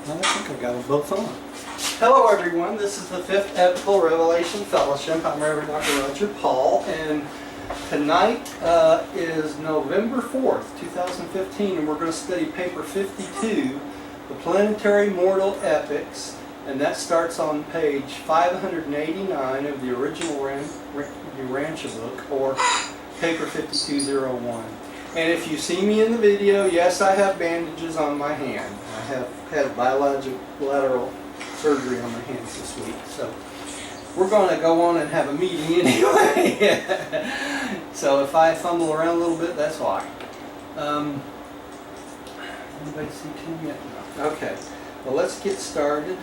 I think I got them both on. Hello everyone, this is the 5th Epochs Revelation Fellowship. I'm Reverend Dr. Roger Paul, and tonight is November 4th, 2015, and we're going to study paper 52, the Planetary Mortal Epochs, and that starts on page 589 of the original Urantia book, or paper 5201. And if you see me in the video, yes, I have bandages on my hand. I have had bilateral surgery on my hands this week, so we're going to go on and have a meeting anyway. So if I fumble around a little bit, that's why. Anybody see Tim yet? No. Okay. Well, let's get started.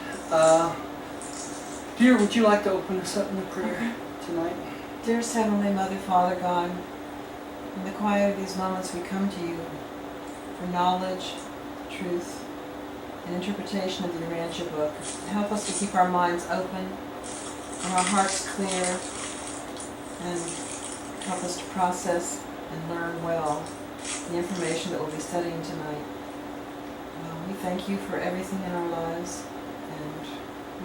Dear, would you like to open us up in a prayer tonight? Dearest Heavenly Mother, Father God, in the quiet of these moments we come to you for knowledge, truth, and interpretation of the Urantia book. Help us to keep our minds open and our hearts clear, and help us to process and learn well the information that we'll be studying tonight. We thank you for everything in our lives, and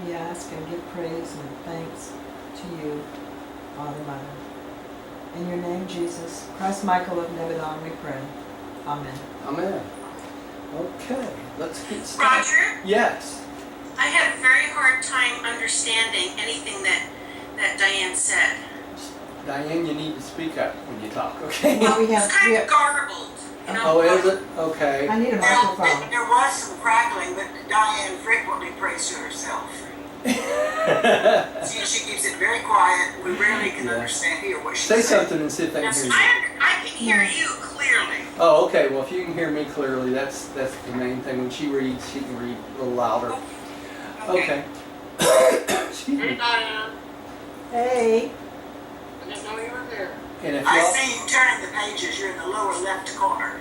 we ask and give praise and thanks to you, Father, Mother. In your name, Jesus, Christ Michael of Nebadon, we pray. Amen. Amen. Okay, let's get started. Roger? Yes. I had a very hard time understanding anything that Diane said. Diane, you need to speak up when you talk, okay? Well, It's kind of garbled. You know? Oh, is it? Okay. I need a microphone. There was some crackling, but Diane frequently prays to herself. She keeps it very quiet. We rarely can hear what she Say says. something and see if they can hear you. I can hear you clearly. Oh, okay. Well, if you can hear me clearly, that's the main thing. When she reads, she can read a little louder. Okay. Excuse Hey, me. Diane. Hey. I didn't know you were there. And if I y'all, see you turning the pages. You're in the lower left corner.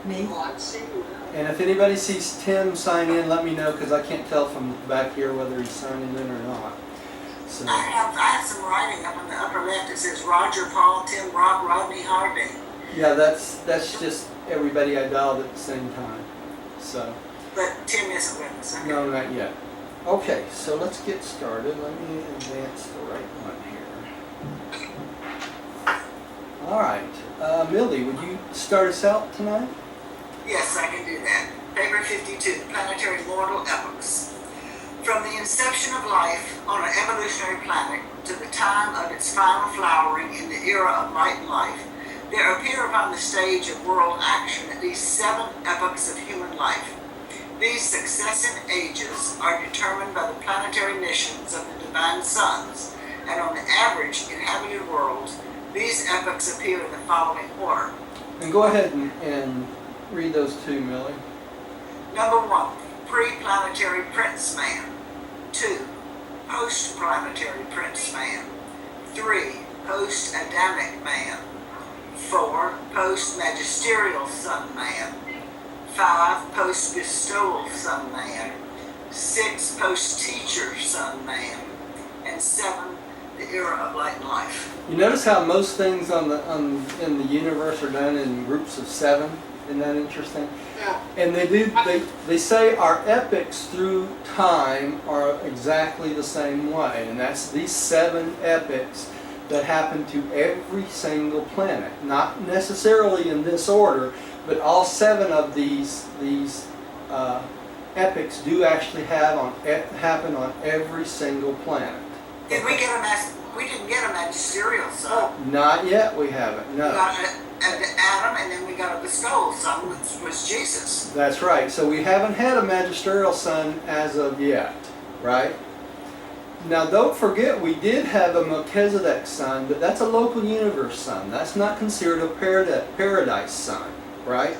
Me? Oh, I see you now. and if anybody sees Tim sign in, let me know, because I can't tell from back here whether he's signing in or not. So. I have some writing up in the upper left. It says Roger, Paul, Tim, Rock, Rodney, Harvey. Yeah, that's just everybody I dialed at the same time. So. But Tim isn't with us. Okay. No, not yet. Okay, so let's get started. Let me advance the right one here. All right. Millie, would you start us out tonight? Yes, I can do that. Paper 52, Planetary Mortal Epochs. From the inception of life on an evolutionary planet to the time of its final flowering in the era of light and life, there appear upon the stage of world action at least 7 epochs of human life. These successive ages are determined by the planetary missions of the divine suns, and on the average inhabited worlds, these epochs appear in the following order. And go ahead and read those two, Millie. Number 1, pre-planetary Prince Man. 2, post-planetary Prince Man. 3, post-Adamic Man. 4, post-magisterial Sun Man. 5, post-bestowal Sun Man. 6, post-teacher Sun Man. And 7, the era of light and life. You notice how most things in the universe are done in groups of 7? Isn't that interesting? Yeah. And they say our epochs through time are exactly the same way, and that's these 7 epochs that happen to every single planet. Not necessarily in this order, but all 7 of these epochs do actually happen on every single planet. Did we get we didn't get a magisterial sun. Not yet, we haven't. We No. got an Adam, and then we got a bestowal sun, which was Jesus. That's right. So we haven't had a magisterial sun as of yet, right? Now don't forget we did have a Melchizedek sun, but that's a local universe sun. That's not considered a paradise sun, right?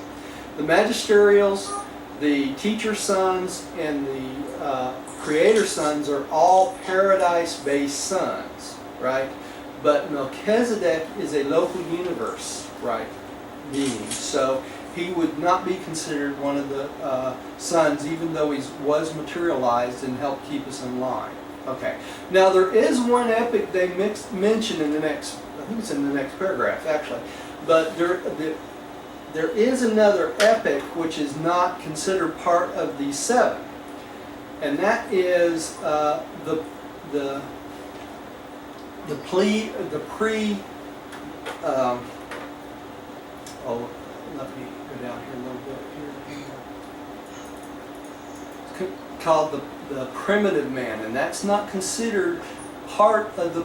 The magisterials, the teacher suns, and the creator suns are all paradise-based suns, right? But Melchizedek is a local universe, right, being. So he would not be considered one of the suns, even though he was materialized and helped keep us in line. Okay. Now there is one epoch they mention in the next, I think it's in the next paragraph actually, but there is another epoch which is not considered part of these 7, and that is the pre. Oh, let me go down here a little bit here. It's called the primitive man, and that's not considered part of the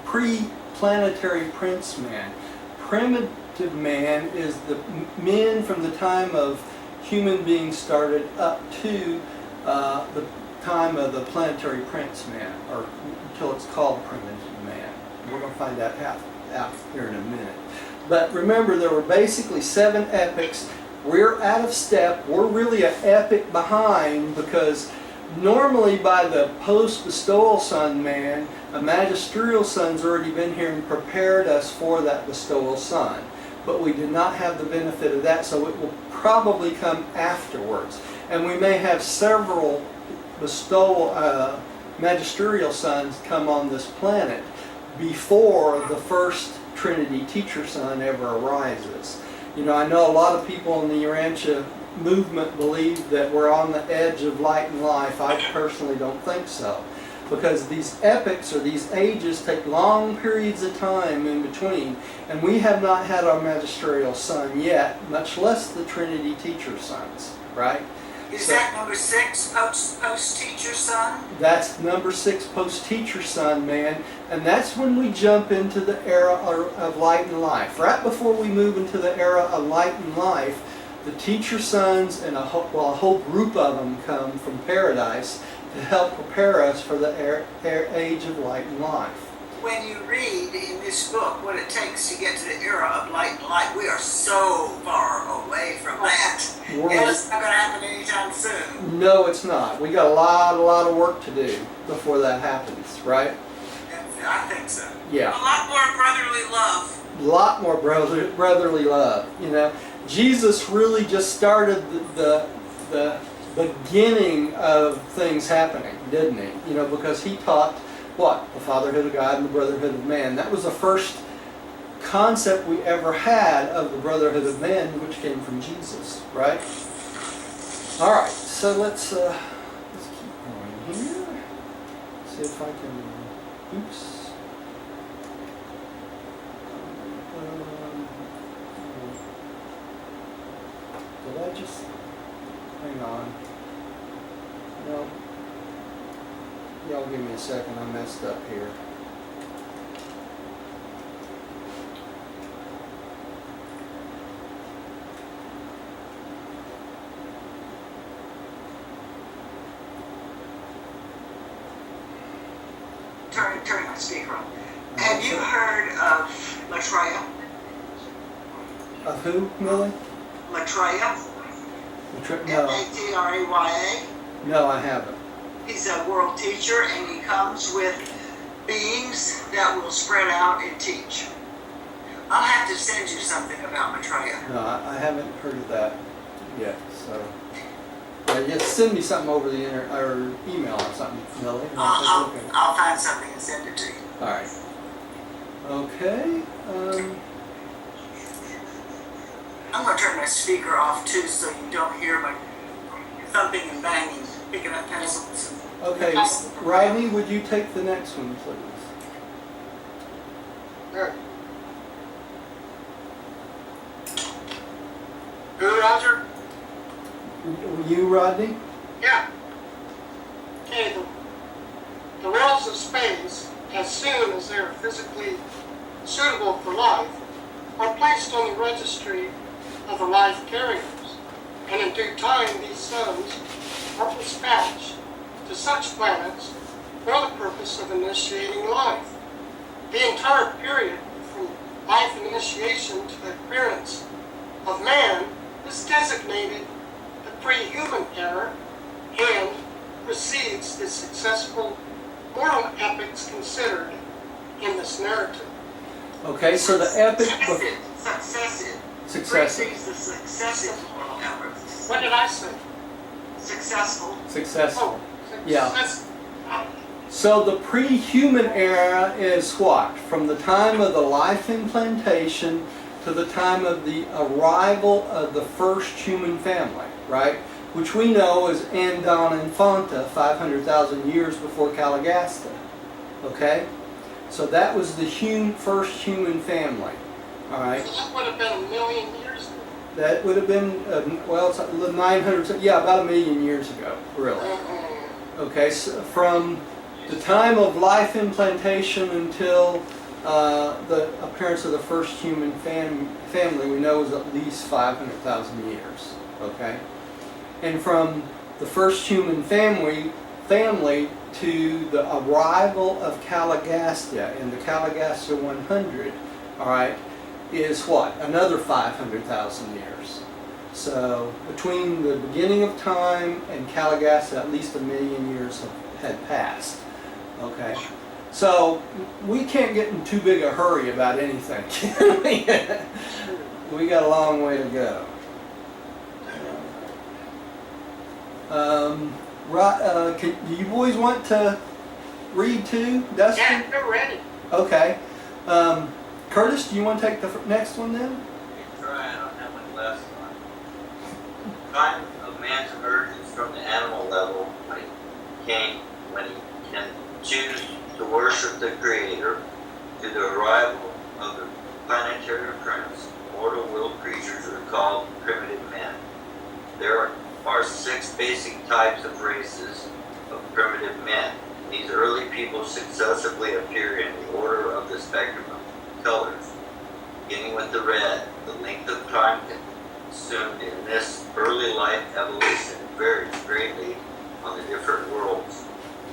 pre-planetary prince man. Primitive man is the men from the time of human beings started up to the time of the planetary prince man, or until it's called primitive man. We're going to find that out here in a minute. But remember, there were basically 7 epochs. We're out of step. We're really an epoch behind, because normally by the post-bestowal sun man, a magisterial sun's already been here and prepared us for that bestowal sun. But we did not have the benefit of that, so it will probably come afterwards. And we may have several bestowal magisterial suns come on this planet before the first Trinity teacher sun ever arises. You know, I know a lot of people in the Urantia movement believe that we're on the edge of light and life. I personally don't think so, because these epochs, or these ages, take long periods of time in between, and we have not had our magisterial sun yet, much less the Trinity teacher suns, right? Is that number 6, post-teacher sun? That's number 6, post-teacher sun, man. And that's when we jump into the era of light and life. Right before we move into the era of light and life, the teacher suns and a whole group of them come from paradise to help prepare us for the age of light and life. When you read in this book what it takes to get to the era of light and light, we are so far away from that. And it's not going to happen anytime soon. No, it's not. We got a lot of work to do before that happens, right? I think so. Yeah. A lot more brotherly love. A lot more brotherly love. You know, Jesus really just started the beginning of things happening, didn't he? You know, because he taught what? The fatherhood of God and the brotherhood of man. That was the first concept we ever had of the brotherhood of man, which came from Jesus, right? All right, so let's keep going here. See if I can. Oops. Did I just hang on? No. Y'all give me a second. I messed up here. Turn my speaker on. Have you heard of Maitreya? Of who, Millie? Maitreya? No. M-A-T-R-E-Y-A? No, I haven't. He's a world teacher, and he comes with beings that will spread out and teach. I'll have to send you something about Maitreya. No, I haven't heard of that yet. So, just send me something over the internet or email or something, Millie. I'll find something and send it to you. All right. Okay. I'm going to turn my speaker off too, so you don't hear my thumping and banging, picking up pencils. Okay, Rodney, would you take the next one, please? Sure. Who, Roger? You, Rodney? Yeah. Okay, the worlds of space, as soon as they're physically suitable for life, are placed on the registry of the life carriers, and in due time these suns are dispatched to such planets for the purpose of initiating life. The entire period from life initiation to the appearance of man is designated the pre-human era and precedes the successful mortal epochs considered in this narrative. Okay, so the epic... Successive. Successive. Precedes the successive mortal epochs. What did I say? Successful. Successful. Oh, Yeah. So the pre-human era is what? From the time of the life implantation to the time of the arrival of the first human family, right? Which we know is Andon and Fonta, 500,000 years before Calagasta. Okay? So that was the first human family. All right? So that would have been a million years ago. That would have been, well, it's 900, yeah, about 1 million years ago, really. Okay, so from the time of life implantation until the appearance of the first human family, we know is at least 500,000 years. Okay? And from the first human family to the arrival of Calagasta in the Calagasta 100, all right, is what? Another 500,000 years. So between the beginning of time and Calagasta, at least 1 million years had passed. Okay, so we can't get in too big a hurry about anything. We got a long way to go. Do you boys want to read too, Dustin? Yeah, they're ready. Okay. Curtis, do you want to take the next one then? Try, I don't have my glasses on. Time of man's emergence from the animal level when he can choose to worship the Creator, to the arrival of the planetary prince, mortal willed creatures are called primitive men. There are 6 basic types of races of primitive men. These early people successively appear in the order of the spectrum of colors, beginning with the red. The length of time consumed in this early life evolution varies greatly on the different worlds,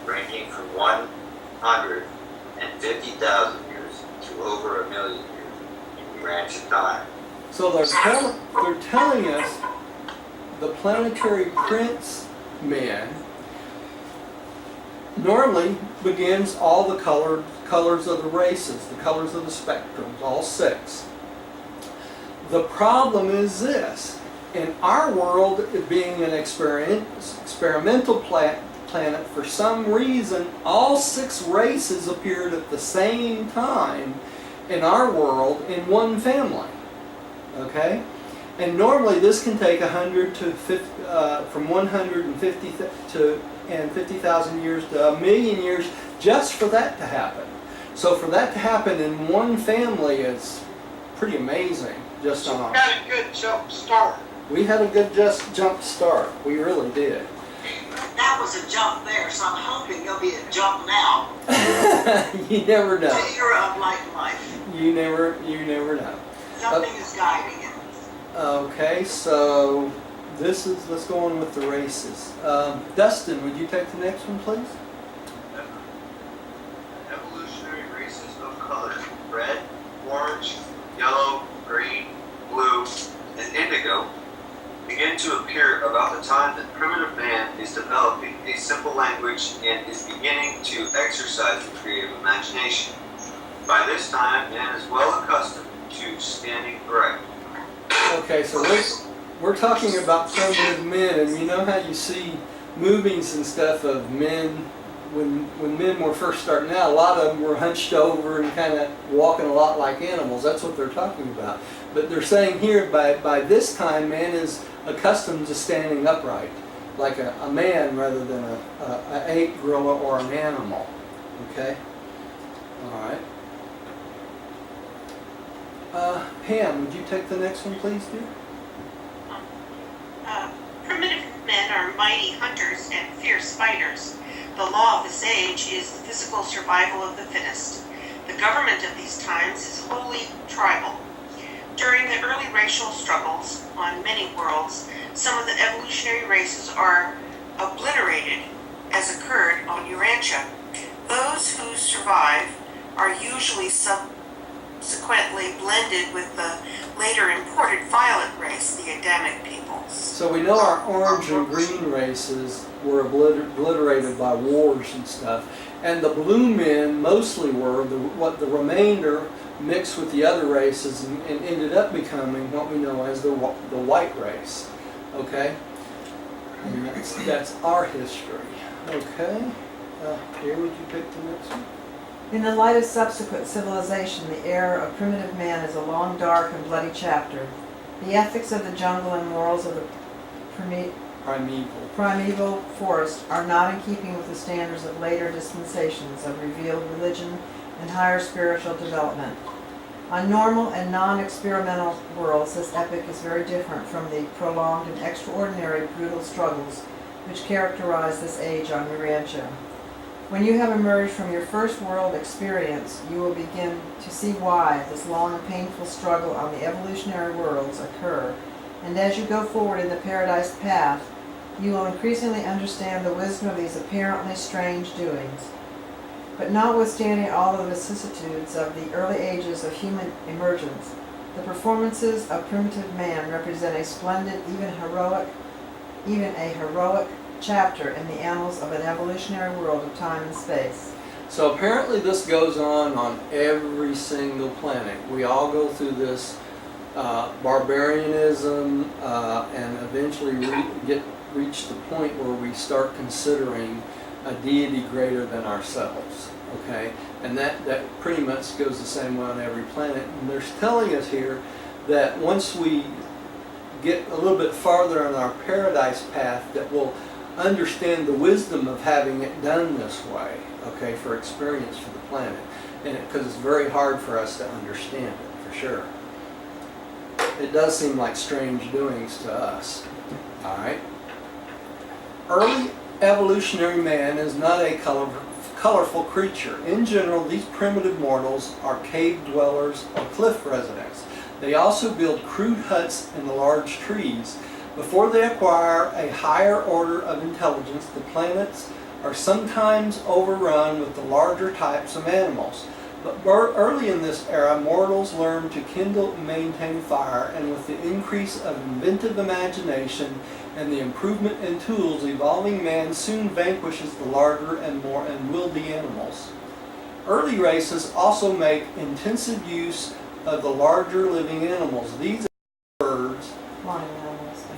ranging from 150,000 years to over 1 million years in Urantia time. So they're telling us the planetary prince men normally begins all the colors of the races, the colors of the spectrums, all 6. The problem is this: in our world, it being an experimental planet, for some reason, all 6 races appeared at the same time in our world in one family. Okay? And normally this can take 100 to 50, from 150 to 50,000 years to 1 million years just for that to happen. So for that to happen in one family is pretty amazing. Just So on we got a good jump start. we had a good jump start. We really did. That was a jump there, so I'm hoping there'll be a jump now You never to know. era of light and life. You never know. Something is guiding it. Okay, so let's go on with the races. Dustin, would you take the next one, please? Evolutionary races of color: red, orange, yellow, green, blue, and indigo begin to appear about the time that primitive man is developing a simple language and is beginning to exercise the creative imagination. By this time, man is well accustomed to standing erect. Okay, so we're talking about primitive men, and you know how you see movies and stuff of men, when men were first starting out, a lot of them were hunched over and kind of walking a lot like animals. That's what they're talking about. But they're saying here, by this time, man is accustomed to standing upright, like a man rather than an ape, gorilla, or an animal. Okay? All right. Pam, would you take the next one, please, dear? Primitive men are mighty hunters and fierce fighters. The law of this age is the physical survival of the fittest. The government of these times is wholly tribal. During the early racial struggles on many worlds, some of the evolutionary races are obliterated, as occurred on Urantia. Those who survive are usually subsequently blended with the later imported violet race, the Adamic peoples. So we know our orange and green races were obliterated by wars and stuff, and the blue men mostly were. The remainder mixed with the other races and ended up becoming what we know as the white race. Okay, and that's our history. Okay, here would you pick the next one? In the light of subsequent civilization, the era of primitive man is a long, dark, and bloody chapter. The ethics of the jungle and morals of the primeval forest are not in keeping with the standards of later dispensations of revealed religion and higher spiritual development. On normal and non-experimental worlds, this epoch is very different from the prolonged and extraordinary brutal struggles which characterize this age on your rancho. When you have emerged from your first world experience, you will begin to see why this long and painful struggle on the evolutionary worlds occur, and as you go forward in the paradise path, you will increasingly understand the wisdom of these apparently strange doings. But notwithstanding all the vicissitudes of the early ages of human emergence, the performances of primitive man represent a splendid, even a heroic chapter in the annals of an evolutionary world of time and space. So apparently this goes on every single planet. We all go through this barbarianism and eventually reach the point where we start considering a deity greater than ourselves. Okay, and that pretty much goes the same way on every planet. And they're telling us here that once we get a little bit farther on our paradise path, that we'll understand the wisdom of having it done this way. Okay, for experience for the planet, and because it's very hard for us to understand it for sure. It does seem like strange doings to us. All right. Early evolutionary man is not a colorful creature. In general, these primitive mortals are cave dwellers or cliff residents. They also build crude huts in the large trees. Before they acquire a higher order of intelligence, the planets are sometimes overrun with the larger types of animals. But early in this era, mortals learn to kindle and maintain fire, and with the increase of inventive imagination and the improvement in tools, evolving man soon vanquishes the larger and more unwieldy animals. Early races also make intensive use of the larger living animals. These birds,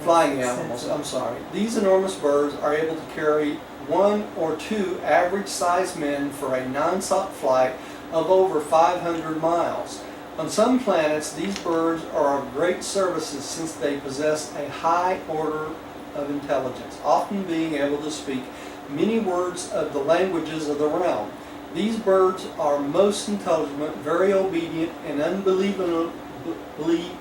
flying animals, I'm sorry. These enormous birds are able to carry 1 or 2 average-sized men for a non-stop flight of over 500 miles. On some planets, these birds are of great services since they possess a high order of intelligence, often being able to speak many words of the languages of the realm. These birds are most intelligent, very obedient, and unbelievably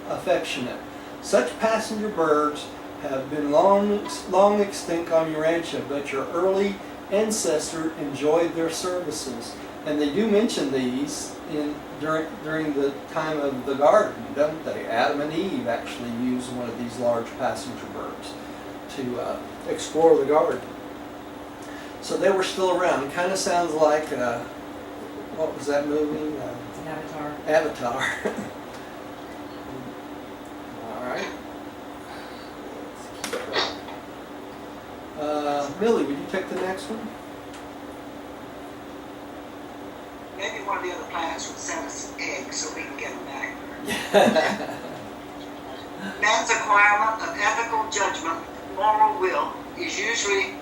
affectionate. Such passenger birds have been long extinct on your rancho, but your early ancestors enjoyed their services. And they do mention these during the time of the garden, don't they? Adam and Eve actually used one of these large passenger birds to explore the garden. So they were still around. It kind of sounds like, what was that movie? Avatar. Avatar. All right. Millie, would you take the next one? Maybe one of the other planets would send us eggs so we can get them back. Man's acquirement of ethical judgment, moral will, is usually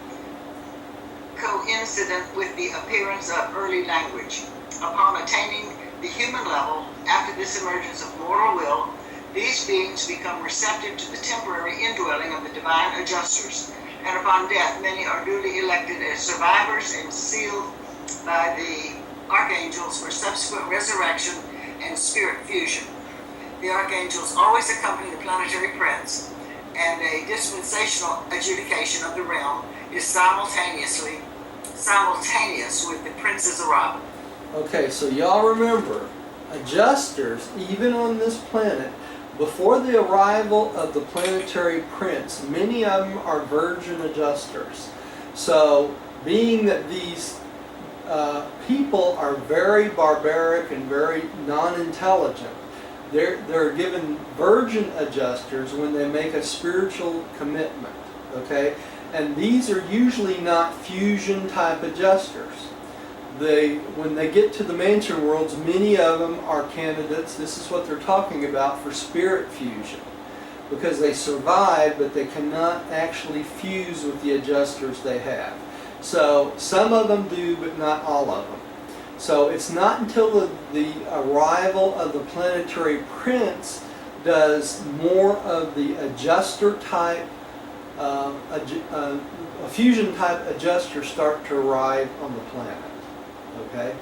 coincident with the appearance of early language. Upon attaining the human level, after this emergence of moral will, these beings become receptive to the temporary indwelling of the divine adjusters, and upon death, many are duly elected as survivors and sealed by the archangels for subsequent resurrection and spirit fusion. The archangels always accompany the planetary prince, and a dispensational adjudication of the realm is simultaneous with the prince's arrival. Okay, so y'all remember, adjusters, even on this planet, before the arrival of the planetary prince, many of them are virgin adjusters. So, being that these people are very barbaric and very non-intelligent, they're given virgin adjusters when they make a spiritual commitment. Okay, and these are usually not fusion type adjusters. When they get to the mansion worlds, many of them are candidates. This is what they're talking about for spirit fusion, because they survive, but they cannot actually fuse with the adjusters they have. So some of them do, but not all of them. So it's not until the arrival of the planetary prince does more of the adjuster type, a fusion type adjuster start to arrive on the planet. Okay?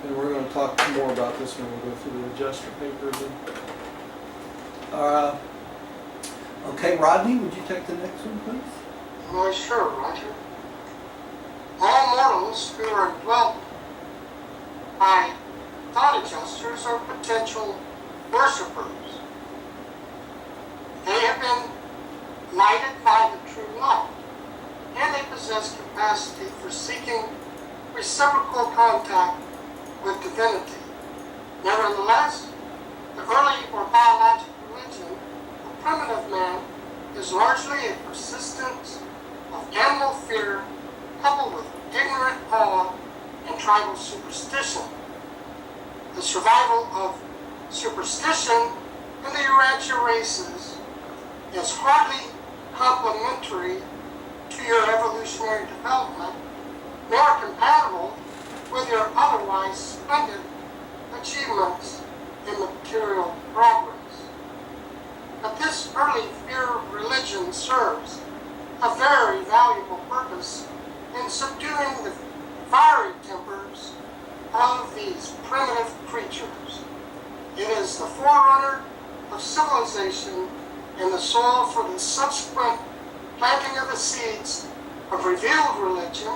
And we're going to talk more about this when we go through the adjuster paper. Okay, Rodney, would you take the next one, please? Why, sure, Roger. All mortals who are dwelt by thought adjusters are potential worshippers. They have been lighted by the true light, and they possess capacity for seeking reciprocal contact with divinity. Nevertheless, the early or biologic religion of primitive man is largely a persistence of animal fear coupled with ignorant awe and tribal superstition. The survival of superstition in the Urantia races is hardly complementary to your evolutionary development, nor compatible with your otherwise splendid achievements in material progress. But this early fear religion serves a very valuable purpose in subduing the fiery tempers of these primitive creatures. It is the forerunner of civilization and the soil for the subsequent planting of the seeds of revealed religion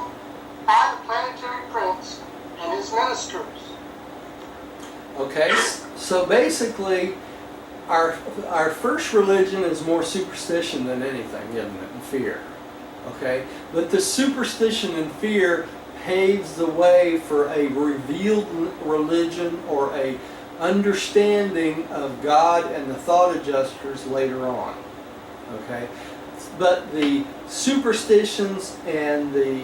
by the planetary prince and his ministers. Okay, so basically, our first religion is more superstition than anything, isn't it? And fear. Okay, but the superstition and fear paves the way for a revealed religion or a understanding of God and the thought adjusters later on. Okay, but the superstitions and the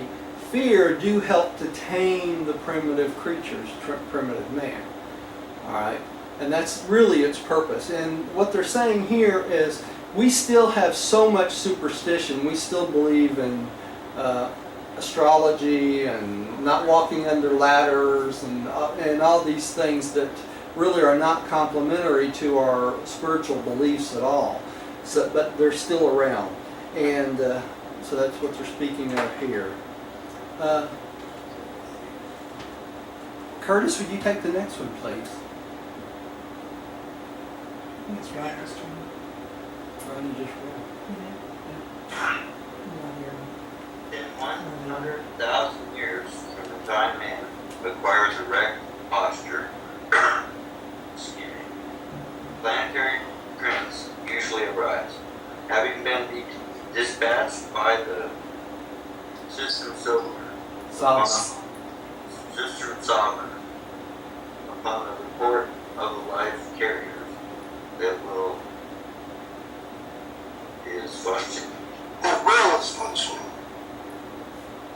fear do help to tame the primitive creatures, primitive man. All right, and that's really its purpose. And what they're saying here is we still have so much superstition. We still believe in astrology and not walking under ladders and all these things that really are not complementary to our spiritual beliefs at all. So, but they're still around, and so that's what they're speaking of here. Curtis, would you take the next one, please? That's right. Ronnie just In 100,000 years from the time man acquires erect posture, excuse me, planetary prince usually arrives, having been dispatched by the system sovereign upon the report of the life carriers that will is functioning. That will is functioning.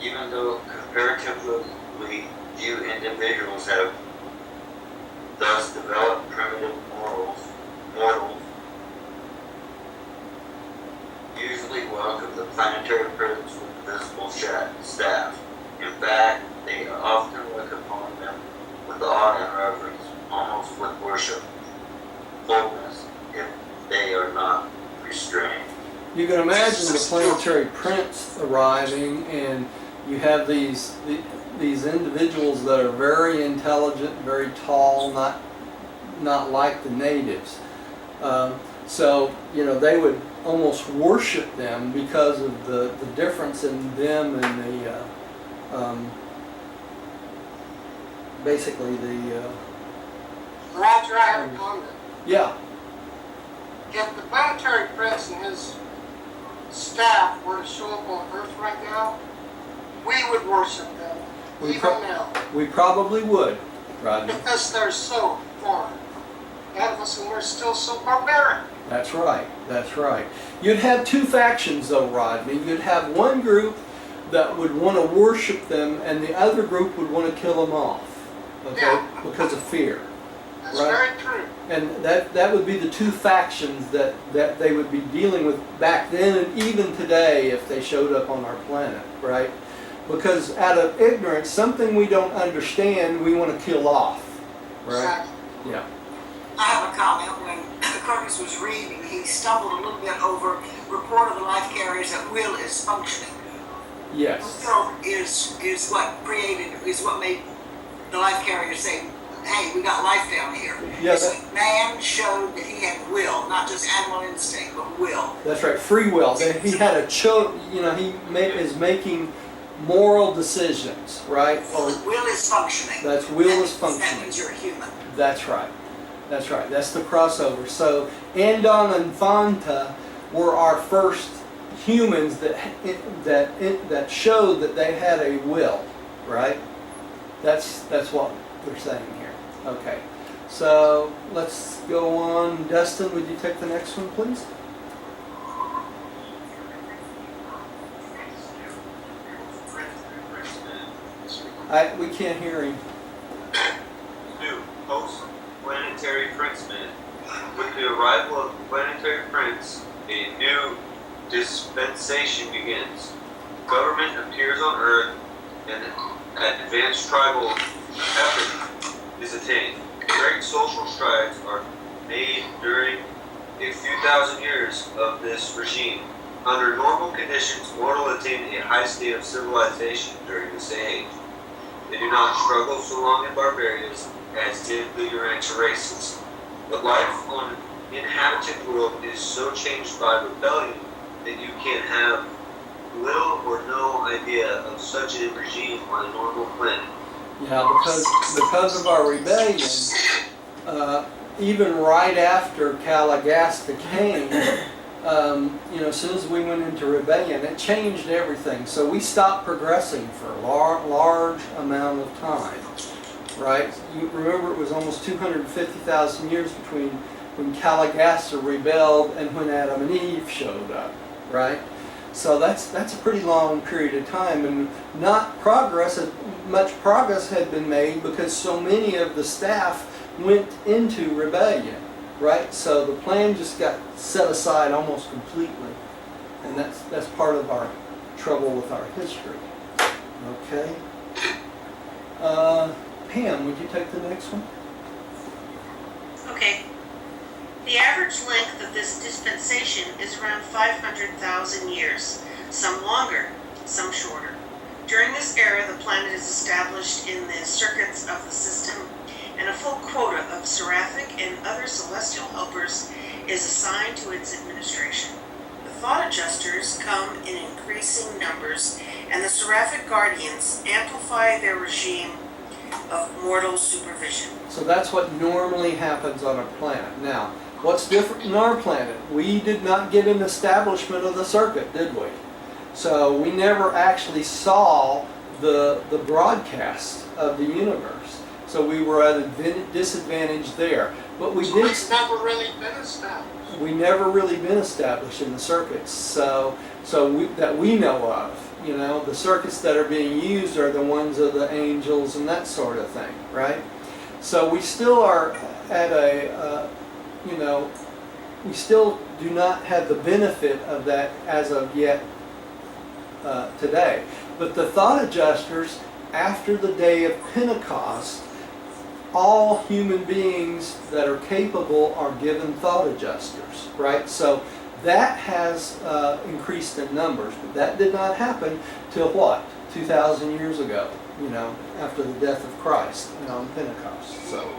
Even though comparatively few individuals have thus developed primitive mortals usually welcome the planetary prince with visible staff. In fact, they often look upon them with awe and reverence, almost with worship, fullness, if they are not restrained. You can imagine the planetary prince arriving, and you have these individuals that are very intelligent, very tall, not like the natives. So they would almost worship them because of the difference in them and the basically the Roger, I have a comment. yeah. If the planetary prince and his staff were to show up on Earth right now, we would worship them, even now. We probably would, Rodney. Because they're so far ahead of us and we're still so barbaric. That's right. That's right. You'd have two factions, though, Rodney. You'd have one group that would want to worship them, and the other group would want to kill them off, okay, Yeah. because of fear. That's Right. very true. And that would be the two factions that they would be dealing with back then and even today if they showed up on our planet, right? Because out of ignorance, something we don't understand, we want to kill off. Right? Exactly. Yeah. I have a comment. When Curtis was reading, he stumbled a little bit over report of the life carriers that will is functioning. Yes. Will is what created, is what made the life carriers say, hey, we got life down here. Yeah, This man showed that he had will, not just animal instinct, but will. That's right, free will. That he had a is making moral decisions, right? Or Will is functioning. that's will That is functioning. That means you're a human. That's right. That's right. That's the crossover. So Andon and Fanta were our first humans that showed that they had a will, right? That's what they're saying here. Okay. So let's go on. Dustin, would you take the next one, please? We can't hear him. New post-planetary princeman. With the arrival of the planetary prince, a new dispensation begins. Government appears on Earth, and advanced tribal effort is attained. Great social strides are made during a few thousand years of this regime. Under normal conditions, mortal attain a high state of civilization during this age. They do not struggle so long in barbarism as did the Urantia races. But life on the inhabited world is so changed by rebellion that you can have little or no idea of such a regime on a normal planet. Yeah, because of our rebellion, even right after Calagasta came, as soon as we went into rebellion, it changed everything. So we stopped progressing for a large amount of time, right? You remember it was almost 250,000 years between when Calagasta rebelled and when Adam and Eve showed up, right? So that's a pretty long period of time, and much progress had been made because so many of the staff went into rebellion, right? So the plan just got set aside almost completely, and that's part of our trouble with our history. Okay. Pam, would you take the next one? Okay. The average length of this dispensation is around 500,000 years, some longer, some shorter. During this era, the planet is established in the circuits of the system, and a full quota of seraphic and other celestial helpers is assigned to its administration. The thought adjusters come in increasing numbers, and the seraphic guardians amplify their regime of mortal supervision. So that's what normally happens on a planet. Now, what's different in our planet? We did not get an establishment of the circuit, did we? So we never actually saw the broadcast of the universe. So we were at a disadvantage there. But we did. It's never really been established. We never really been established in the circuits. So that we know of. The circuits that are being used are the ones of the angels and that sort of thing, right? So we still are at we still do not have the benefit of that as of yet today. But the thought adjusters, after the day of Pentecost, all human beings that are capable are given thought adjusters, right? So that has increased in numbers, but that did not happen till what? 2,000 years ago, after the death of Christ on Pentecost. So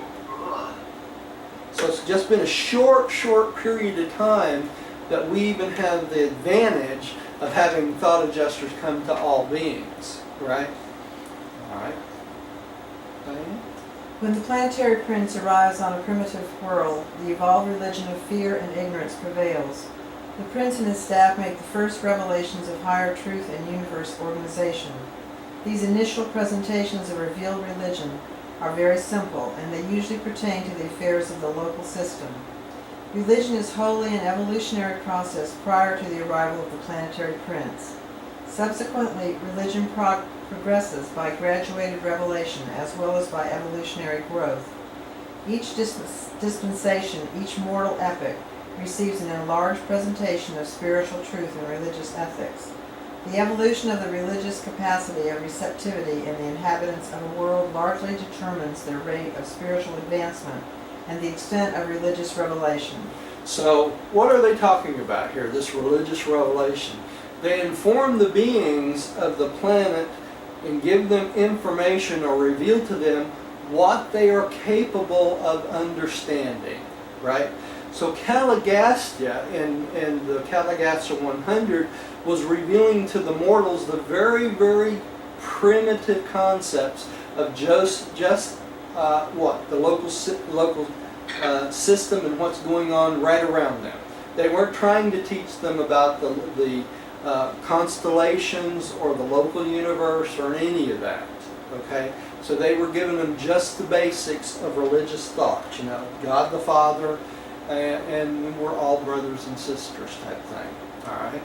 it's just been a short period of time that we even have the advantage of having thought adjusters come to all beings, right? All right. Diane? When the planetary prince arrives on a primitive world, the evolved religion of fear and ignorance prevails. The prince and his staff make the first revelations of higher truth and universe organization. These initial presentations of revealed religion are very simple, and they usually pertain to the affairs of the local system. Religion is wholly an evolutionary process prior to the arrival of the planetary prince. Subsequently, religion progresses by graduated revelation as well as by evolutionary growth. Each dispensation, each mortal epoch, receives an enlarged presentation of spiritual truth and religious ethics. The evolution of the religious capacity of receptivity in the inhabitants of a world largely determines their rate of spiritual advancement and the extent of religious revelation. So, what are they talking about here, this religious revelation? They inform the beings of the planet and give them information or reveal to them what they are capable of understanding, right? So Caligastia in the Caligastia 100 was revealing to the mortals the very, very primitive concepts of the local system and what's going on right around them. They weren't trying to teach them about the constellations or the local universe or any of that. Okay, so they were giving them just the basics of religious thought. You know, God the Father, and we're all brothers and sisters type thing. All right.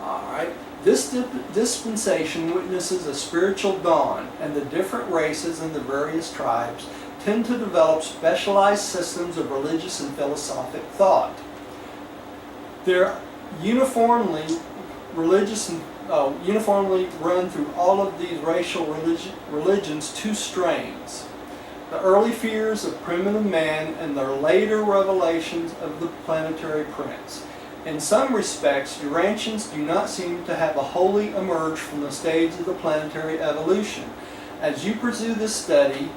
All right. This dispensation witnesses a spiritual dawn, and the different races and the various tribes tend to develop specialized systems of religious and philosophic thought. They're uniformly religious and uniformly run through all of these racial religions two strains: the early fears of primitive man and their later revelations of the planetary prince. In some respects, Urantians do not seem to have wholly emerged from the stage of the planetary evolution. As you pursue this study,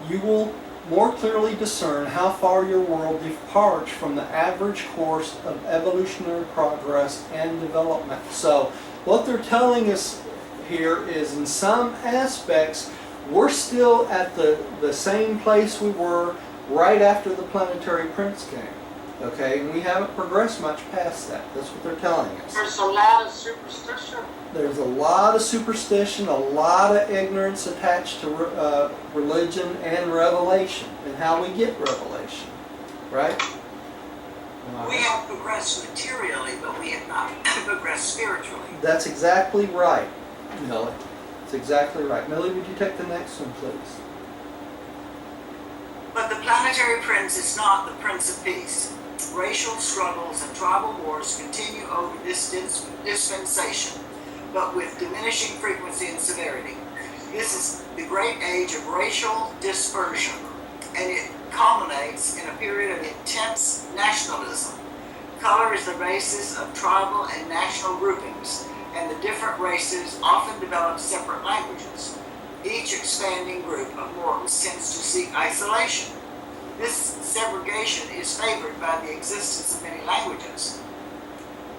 you will more clearly discern how far your world departs from the average course of evolutionary progress and development. So, what they're telling us here is, in some aspects, we're still at the same place we were right after the planetary prince came. Okay, and we haven't progressed much past that. That's what they're telling us. There's a lot of superstition. There's a lot of superstition, a lot of ignorance attached to religion and revelation, and how we get revelation, right? We have progressed materially, but we have not progressed spiritually. That's exactly right, Millie. That's exactly right. Millie, would you take the next one, please? But the planetary prince is not the Prince of Peace. Racial struggles and tribal wars continue over this dispensation, but with diminishing frequency and severity. This is the great age of racial dispersion, and it culminates in a period of intense nationalism. Color is the basis of tribal and national groupings, and the different races often develop separate languages. Each expanding group of mortals tends to seek isolation. This segregation is favored by the existence of many languages.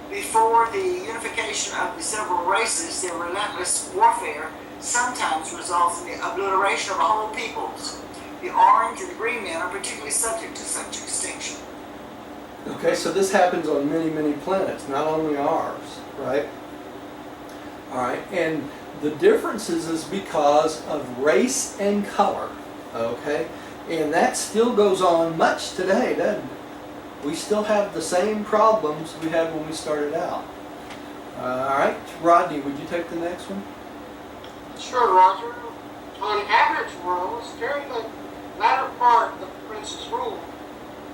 Before the unification of the several races, their relentless warfare sometimes results in the obliteration of whole peoples. The orange and the green men are particularly subject to such extinction. Okay, so this happens on many, many planets, not only ours, right? All right, and the differences is because of race and color, okay? And that still goes on much today, doesn't it? We still have the same problems we had when we started out. All right, Rodney, would you take the next one? Sure, Roger. On average worlds, during the latter part of the prince's rule,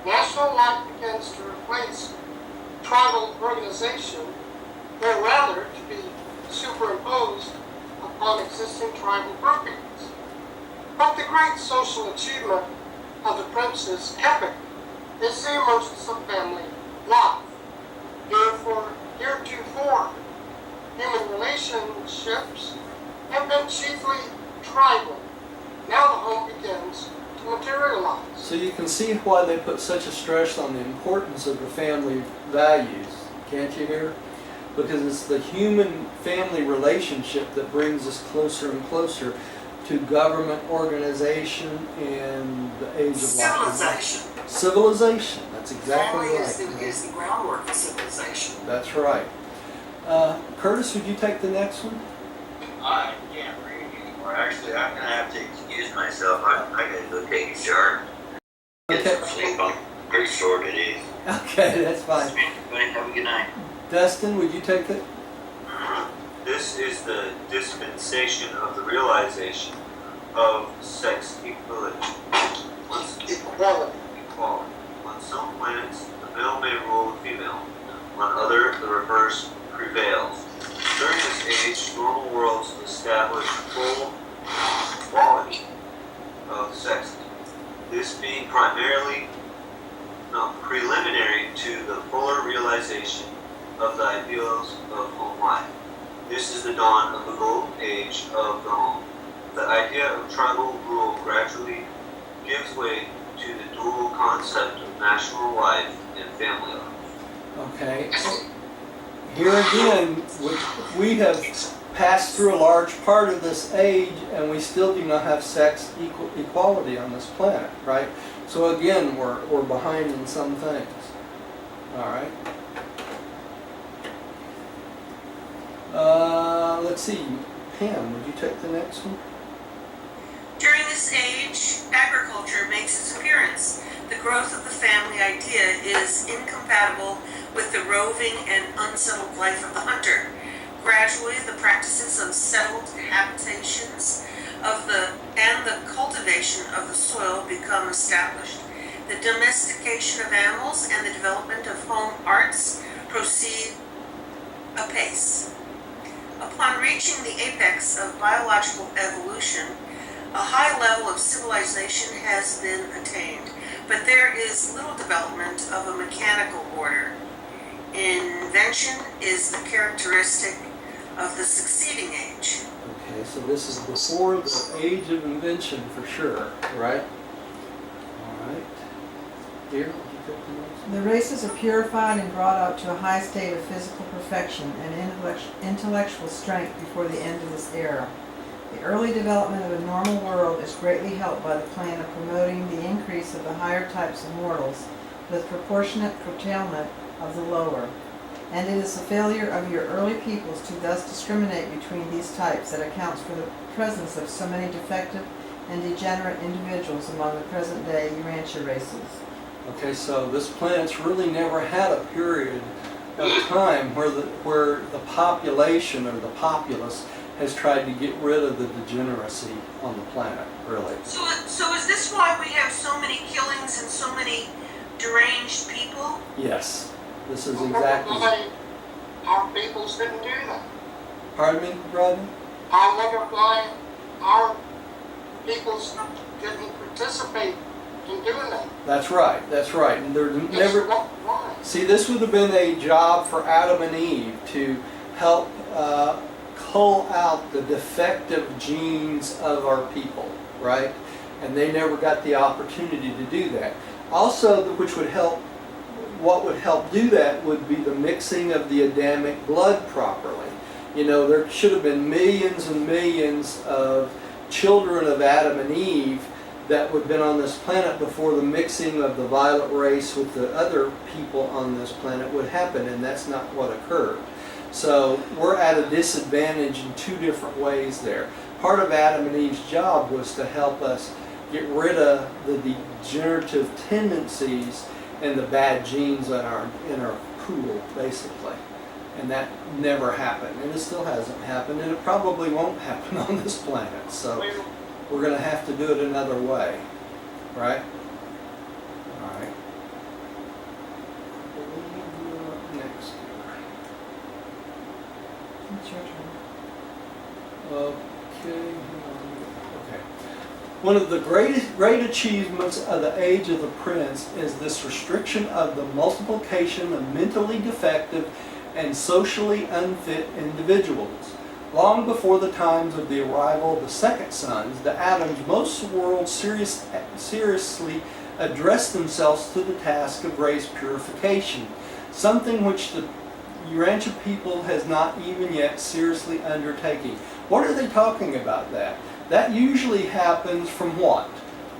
national life begins to replace tribal organization, or rather to be superimposed upon existing tribal groupings. But the great social achievement of the prince's epoch is the emergence of family life. Heretofore, human relationships have been chiefly tribal. Now the home begins to materialize. So you can see why they put such a stress on the importance of the family values, can't you hear? Because it's the human family relationship that brings us closer and closer to government organization and the age of Civilization. Civilization, that's exactly Family right. is the groundwork for civilization. That's right. Curtis, would you take the next one? I can't read anymore. Actually, I'm gonna have to excuse myself. I gotta go take a shower. Get Okay. some sleep. I'm pretty sore today. Okay, that's fine. Everybody have a good night. Dustin, would you take it? This is the dispensation of the realization of sex equality. Equality. On some planets, the male may rule the female. On other, the reverse prevails. During this age, normal worlds establish full equality of sexes, this being primarily preliminary to the fuller realization of the ideals of home life. This is the dawn of the golden age of the home. The idea of tribal rule gradually gives way to the dual concept of national life and family life. Okay. Here again, we have passed through a large part of this age and we still do not have sex equality on this planet, right? So again, we're behind in some things. All right. Let's see. Pam, would you take the next one? During this age, agriculture makes its appearance. The growth of the family idea is incompatible with the roving and unsettled life of the hunter. Gradually, the practices of settled habitations and the cultivation of the soil become established. The domestication of animals and the development of home arts proceed apace. Upon reaching the apex of biological evolution, a high level of civilization has been attained, but there is little development of a mechanical order. Invention is the characteristic of the succeeding age. Okay, so this is before the age of invention for sure, right? All right. Here, would you take the next one? The races are purified and brought up to a high state of physical perfection and intellectual strength before the end of this era. The early development of a normal world is greatly helped by the plan of promoting the increase of the higher types of mortals with proportionate curtailment of the lower. And it is the failure of your early peoples to thus discriminate between these types that accounts for the presence of so many defective and degenerate individuals among the present-day Urantia races. Okay, so this planet's really never had a period of time where the population or the populace has tried to get rid of the degeneracy on the planet, really. So is this why we have so many killings and so many deranged people? Yes, this is exactly. Our peoples didn't do that. Pardon me, Rodney? I wonder why our peoples didn't participate in doing that. That's right, and there's never. Why? See, this would have been a job for Adam and Eve to help cull out the defective genes of our people, right? And they never got the opportunity to do that. Also, what would help do that would be the mixing of the Adamic blood properly. You know, there should have been millions and millions of children of Adam and Eve that would have been on this planet before the mixing of the violet race with the other people on this planet would happen, and that's not what occurred. So we're at a disadvantage in two different ways there. Part of Adam and Eve's job was to help us get rid of the degenerative tendencies and the bad genes in our pool, basically. And that never happened, and it still hasn't happened, and it probably won't happen on this planet. So we're going to have to do it another way, right? All right. Next. It's your turn. Okay. One of the great achievements of the age of the prince is this restriction of the multiplication of mentally defective and socially unfit individuals. Long before the times of the arrival of the second sons, the Adams, most worlds seriously addressed themselves to the task of race purification, something which the Urantia people has not even yet seriously undertaken. What are they talking about that? That usually happens from what?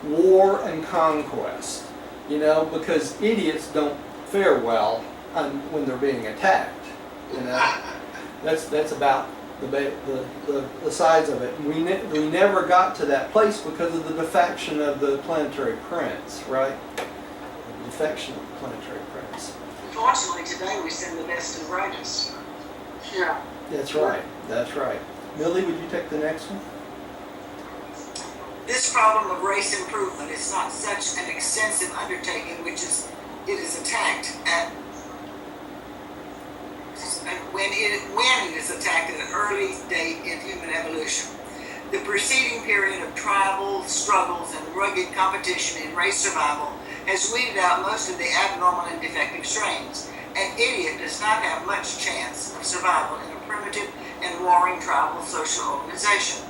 War and conquest. You know, because idiots don't fare well when they're being attacked. You know, that's about the size of it. We never got to that place because of the defection of the Planetary Prince, right? The defection of the Planetary Prince. Unfortunately, today we send the best and brightest. Yeah. That's right. That's right. Millie, would you take the next one? This problem of race improvement is not such an extensive undertaking, it is attacked at when it is attacked at an early date in human evolution. The preceding period of tribal struggles and rugged competition in race survival has weeded out most of the abnormal and defective strains. An idiot does not have much chance of survival in a primitive and warring tribal social organization.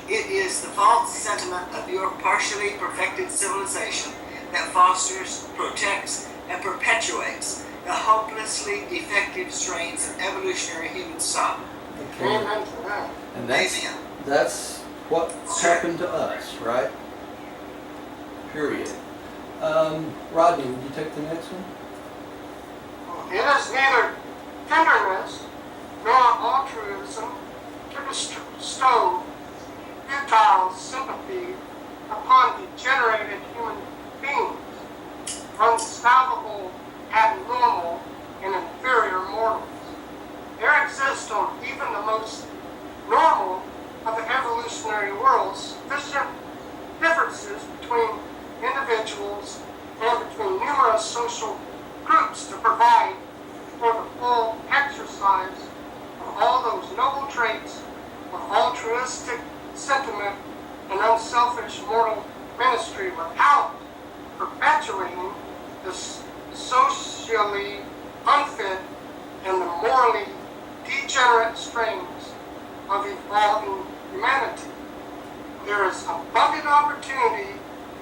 It is the false sentiment of your partially perfected civilization that fosters, protects, and perpetuates the hopelessly defective strains of evolutionary human stock. Okay. Amen to that. And Amen. that's what happened to us, right? Period. Rodney, would you take the next one? It is neither tenderness nor altruism to bestow futile sympathy upon degenerated human beings, unsalvable, abnormal, and inferior mortals. There exist on even the most normal of the evolutionary worlds sufficient differences between individuals and between numerous social groups to provide for the full exercise of all those noble traits of altruistic sentiment and unselfish moral ministry without perpetuating the socially unfit and the morally degenerate strains of evolving humanity. There is abundant opportunity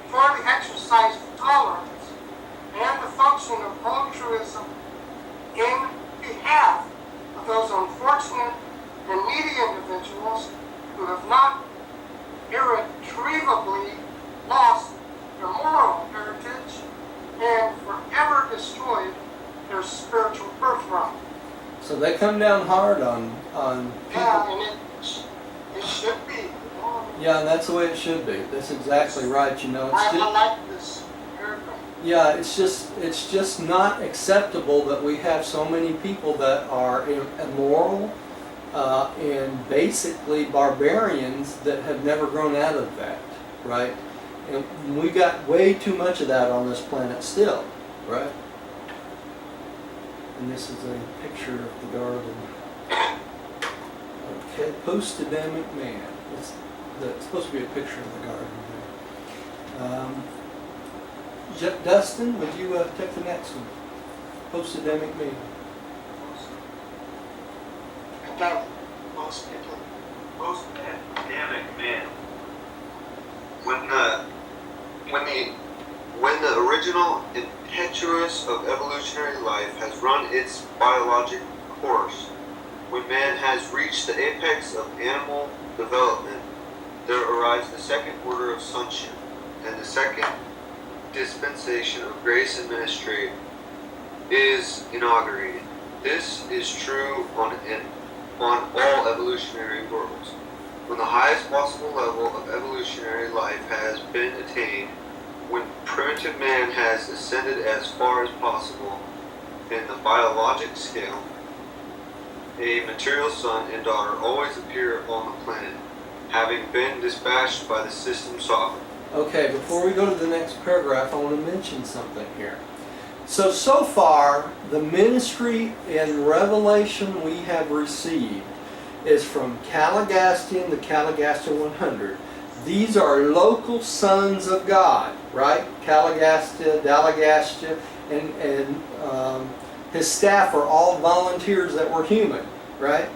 for the exercise of tolerance and the function of altruism in behalf of those unfortunate and needy individuals who have not irretrievably lost their moral heritage and forever destroyed their spiritual birthright. So they come down hard on people. Yeah, and it should be. Yeah, and that's the way it should be. That's exactly right. You know, it's I just, like this paragraph. yeah, it's just not acceptable that we have so many people that are immoral and basically barbarians that have never grown out of that, right? And we got way too much of that on this planet still, right? And this is a picture of the garden. Okay, post-Adamic man. That's supposed to be a picture of the garden there. Dustin, would you take the next one? Post-Adamic man. Most people. Post-Adamic man. When the original impetus of evolutionary life has run its biologic course, when man has reached the apex of animal development, there arrives the second order of sonship, and the second dispensation of grace and ministry is inaugurated. This is true on all evolutionary worlds. When the highest possible level of evolutionary life has been attained, when primitive man has ascended as far as possible in the biologic scale, a material son and daughter always appear on the planet, having been dispatched by the system sovereign. Okay, before we go to the next paragraph, I want to mention something here. So far, the ministry and revelation we have received is from Caligastia and the Caligastia 100. These are local sons of God, right? Caligastia, Dalagastia, and his staff are all volunteers that were human, right?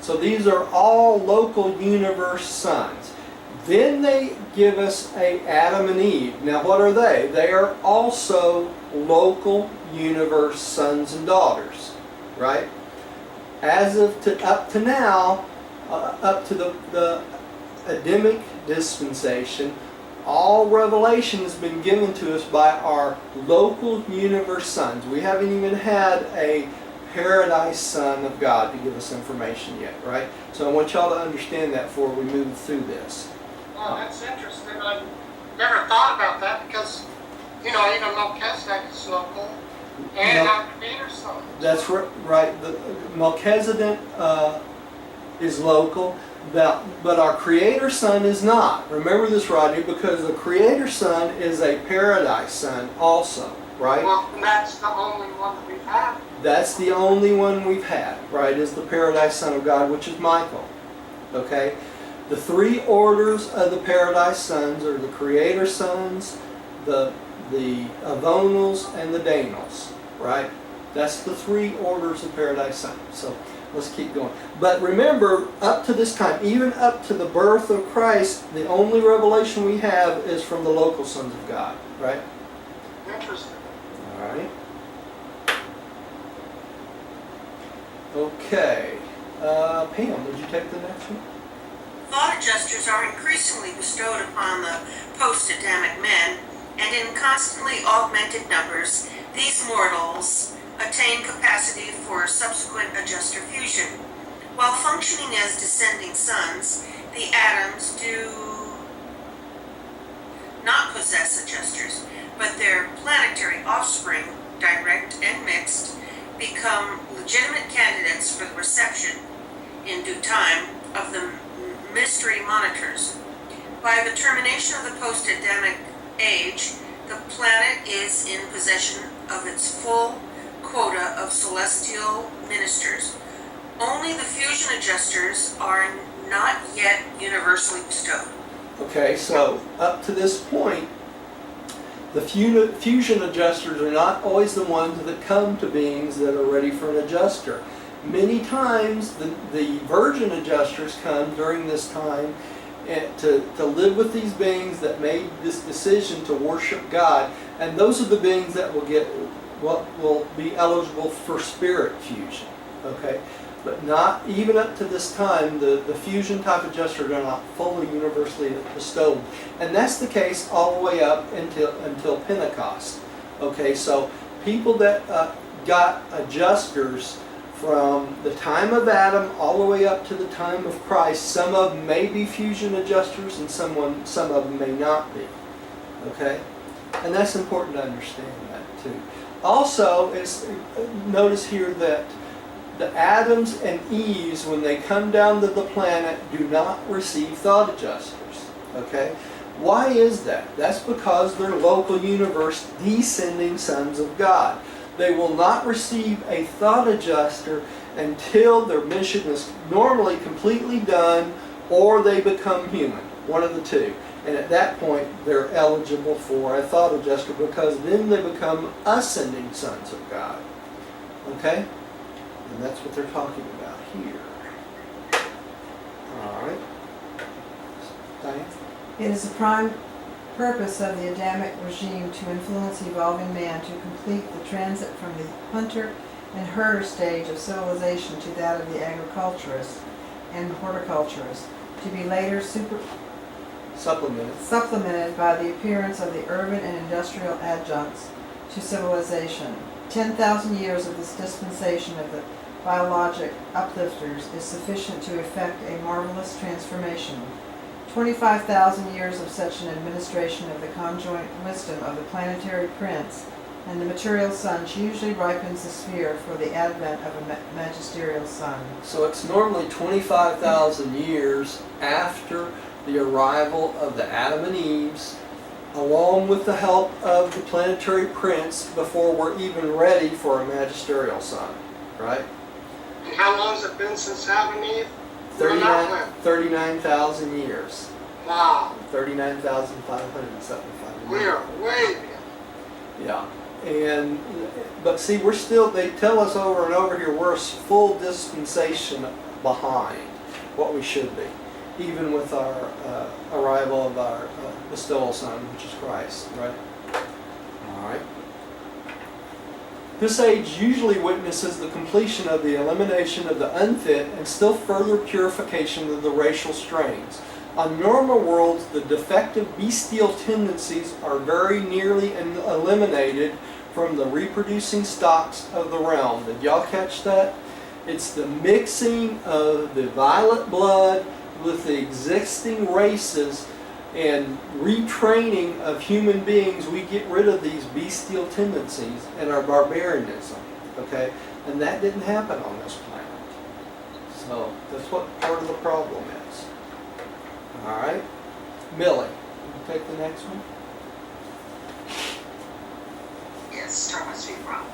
So these are all local universe sons. Then they give us a Adam and Eve. Now what are they? They are also local universe sons and daughters, right? As of up to now, up to the Adamic dispensation, all revelation has been given to us by our local universe sons. We haven't even had a paradise son of God to give us information yet, right? So I want y'all to understand that before we move through this. Well, that's interesting. I never thought about that because, you know, even Melchizedek is local and our Creator's son. That's right. The Melchizedek is local, but our Creator Son is not. Remember this, Rodney, because the Creator Son is a paradise son also, right? Well, and that's the only one that we've had. That's the only one we've had, right, is the Paradise Son of God, which is Michael. Okay? The three orders of the Paradise Sons are the Creator Sons, the Avonals, and the Danals, right? That's the three orders of Paradise Sons. So let's keep going. But remember, up to this time, even up to the birth of Christ, the only revelation we have is from the local sons of God, right? Interesting. All right. Okay. Pam, would you take the next one? Thought adjusters are increasingly bestowed upon the post-Adamic men, and in constantly augmented numbers, these mortals attain capacity for subsequent adjuster fusion. While functioning as descending sons, the Adams do not possess adjusters, but their planetary offspring, direct and mixed, become legitimate candidates for the reception, in due time, of the mystery monitors. By the termination of the post-Adamic age, the planet is in possession of its full quota of celestial ministers. Only the fusion adjusters are not yet universally bestowed. Okay, so up to this point, the fusion adjusters are not always the ones that come to beings that are ready for an adjuster. Many times the virgin adjusters come during this time to live with these beings that made this decision to worship God, and those are the beings that will be eligible for spirit fusion. Okay, but not even up to this time, the fusion type adjusters are not fully universally bestowed, and that's the case all the way up until Pentecost. Okay, so people that got adjusters from the time of Adam all the way up to the time of Christ, some of them may be fusion adjusters and some of them may not be. Okay? And that's important to understand that too. Also, notice here that the Adams and Eves, when they come down to the planet, do not receive thought adjusters. Okay? Why is that? That's because they're local universe descending sons of God. They will not receive a thought adjuster until their mission is normally completely done or they become human, one of the two. And at that point, they're eligible for a thought adjuster because then they become ascending sons of God. Okay? And that's what they're talking about here. All right. Diane? It is the prime purpose of the Adamic regime to influence evolving man to complete the transit from the hunter and herder stage of civilization to that of the agriculturist and horticulturist, to be later supplemented by the appearance of the urban and industrial adjuncts to civilization. 10,000 years of this dispensation of the biologic uplifters is sufficient to effect a marvelous transformation. 25,000 years of such an administration of the conjoint wisdom of the planetary prince and the material sun usually ripens the sphere for the advent of a magisterial sun. So it's normally 25,000 years after the arrival of the Adam and Eves, along with the help of the planetary prince, before we're even ready for a magisterial sun, right? And how long has it been since Adam and Eve? 39,000 years. Wow. 39,575 We years. are way behind. Yeah. But see, they tell us over and over here, we're a full dispensation behind what we should be, even with our arrival of our bestowal son, which is Christ, right? All right. This age usually witnesses the completion of the elimination of the unfit and still further purification of the racial strains. On normal worlds, the defective bestial tendencies are very nearly eliminated from the reproducing stocks of the realm. Did y'all catch that? It's the mixing of the violet blood with the existing races and retraining of human beings. We get rid of these bestial tendencies and our barbarianism, okay? And that didn't happen on this planet. So that's what part of the problem is. All right, Millie, you take the next one. Yes. this term must be from.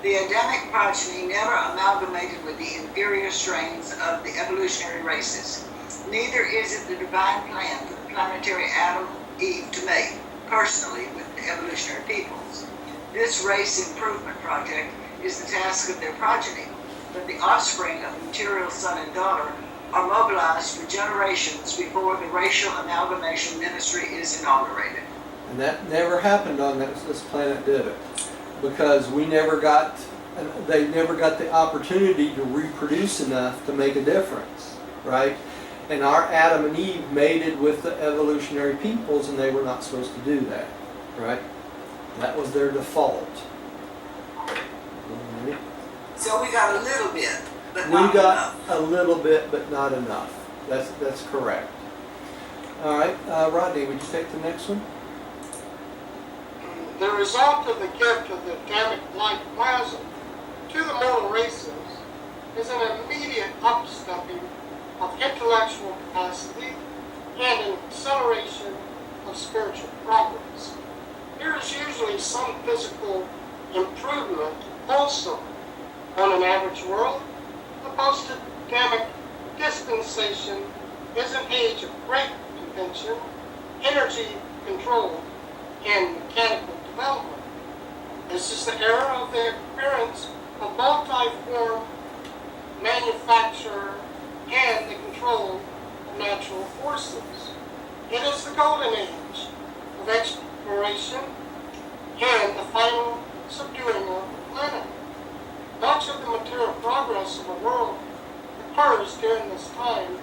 The Adamic progeny never amalgamated with the inferior strains of the evolutionary races. Neither is it the divine plan for the planetary Adam, Eve to mate personally with the evolutionary peoples. This race improvement project is the task of their progeny, but the offspring of the material son and daughter are mobilized for generations before the racial amalgamation ministry is inaugurated. And that never happened on this planet, did it? Because they never got the opportunity to reproduce enough to make a difference, right? And our Adam and Eve mated with the evolutionary peoples, and they were not supposed to do that, right? That was their default. Right. So we got a little bit, but We not got enough. a little bit, but not enough. That's correct. All right, Rodney, would you take the next one? The result of the gift of the Adamic light plasm to the mortal races is an immediate upstepping of intellectual capacity and an acceleration of spiritual progress. There is usually some physical improvement also. On an average world, the post-Adamic dispensation is an age of great invention, energy control, and mechanical development. This is the era of the appearance of multi-form manufacture and the control of natural forces. It is the golden age of exploration and the final subduing of the planet. Much of the material progress of the world occurs during this time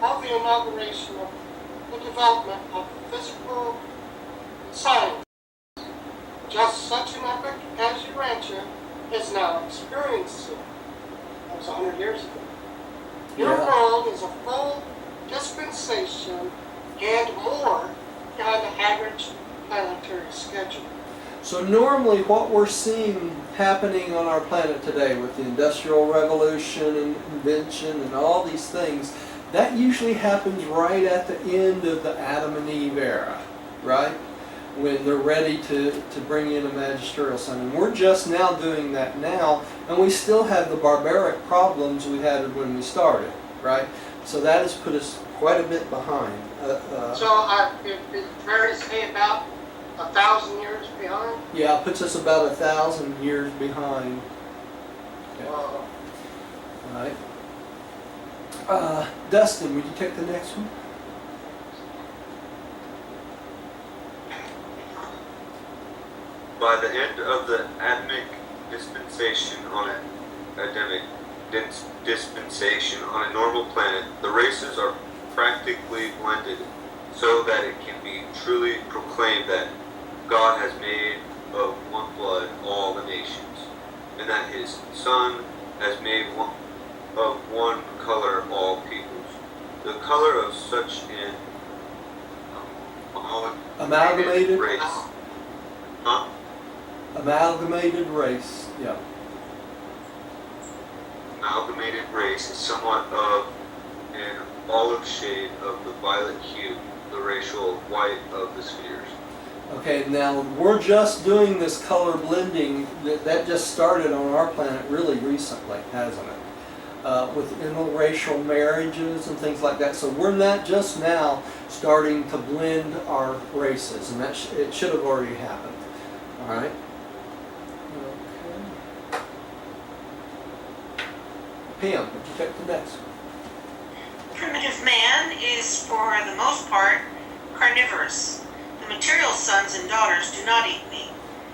of the inauguration of the development of physical science. Just such an epoch as Urantia is now experiencing. That was 100 years ago. Your Yeah. world is a full dispensation and more behind the average planetary schedule. So normally what we're seeing happening on our planet today with the Industrial Revolution and invention and all these things, that usually happens right at the end of the Adam and Eve era, right? When they're ready to bring in a magisterial son. And we're just now doing that now, and we still have the barbaric problems we had when we started, right? So that has put us quite a bit behind. So it's fair to say about 1,000 years behind. Yeah, it puts us about 1,000 years behind. Yeah. Wow. Right. Dustin, would you take the next one? By the end of the Adamic dispensation dispensation on a normal planet, the races are practically blended so that it can be truly proclaimed that God has made of one blood all the nations, and that his Son has made of one color all peoples. The color of such an Amalgamated? race. Huh? Amalgamated race, yeah. Amalgamated race is somewhat of an olive shade of the violet hue, the racial white of the spheres. Okay, now we're just doing this color blending, that just started on our planet really recently, hasn't it? With interracial marriages and things like that. So we're not just now starting to blend our races, and that it should have already happened. All right. Okay. Pam, would you take the next one? Primitive man is, for the most part, carnivorous. The material sons and daughters do not eat meat,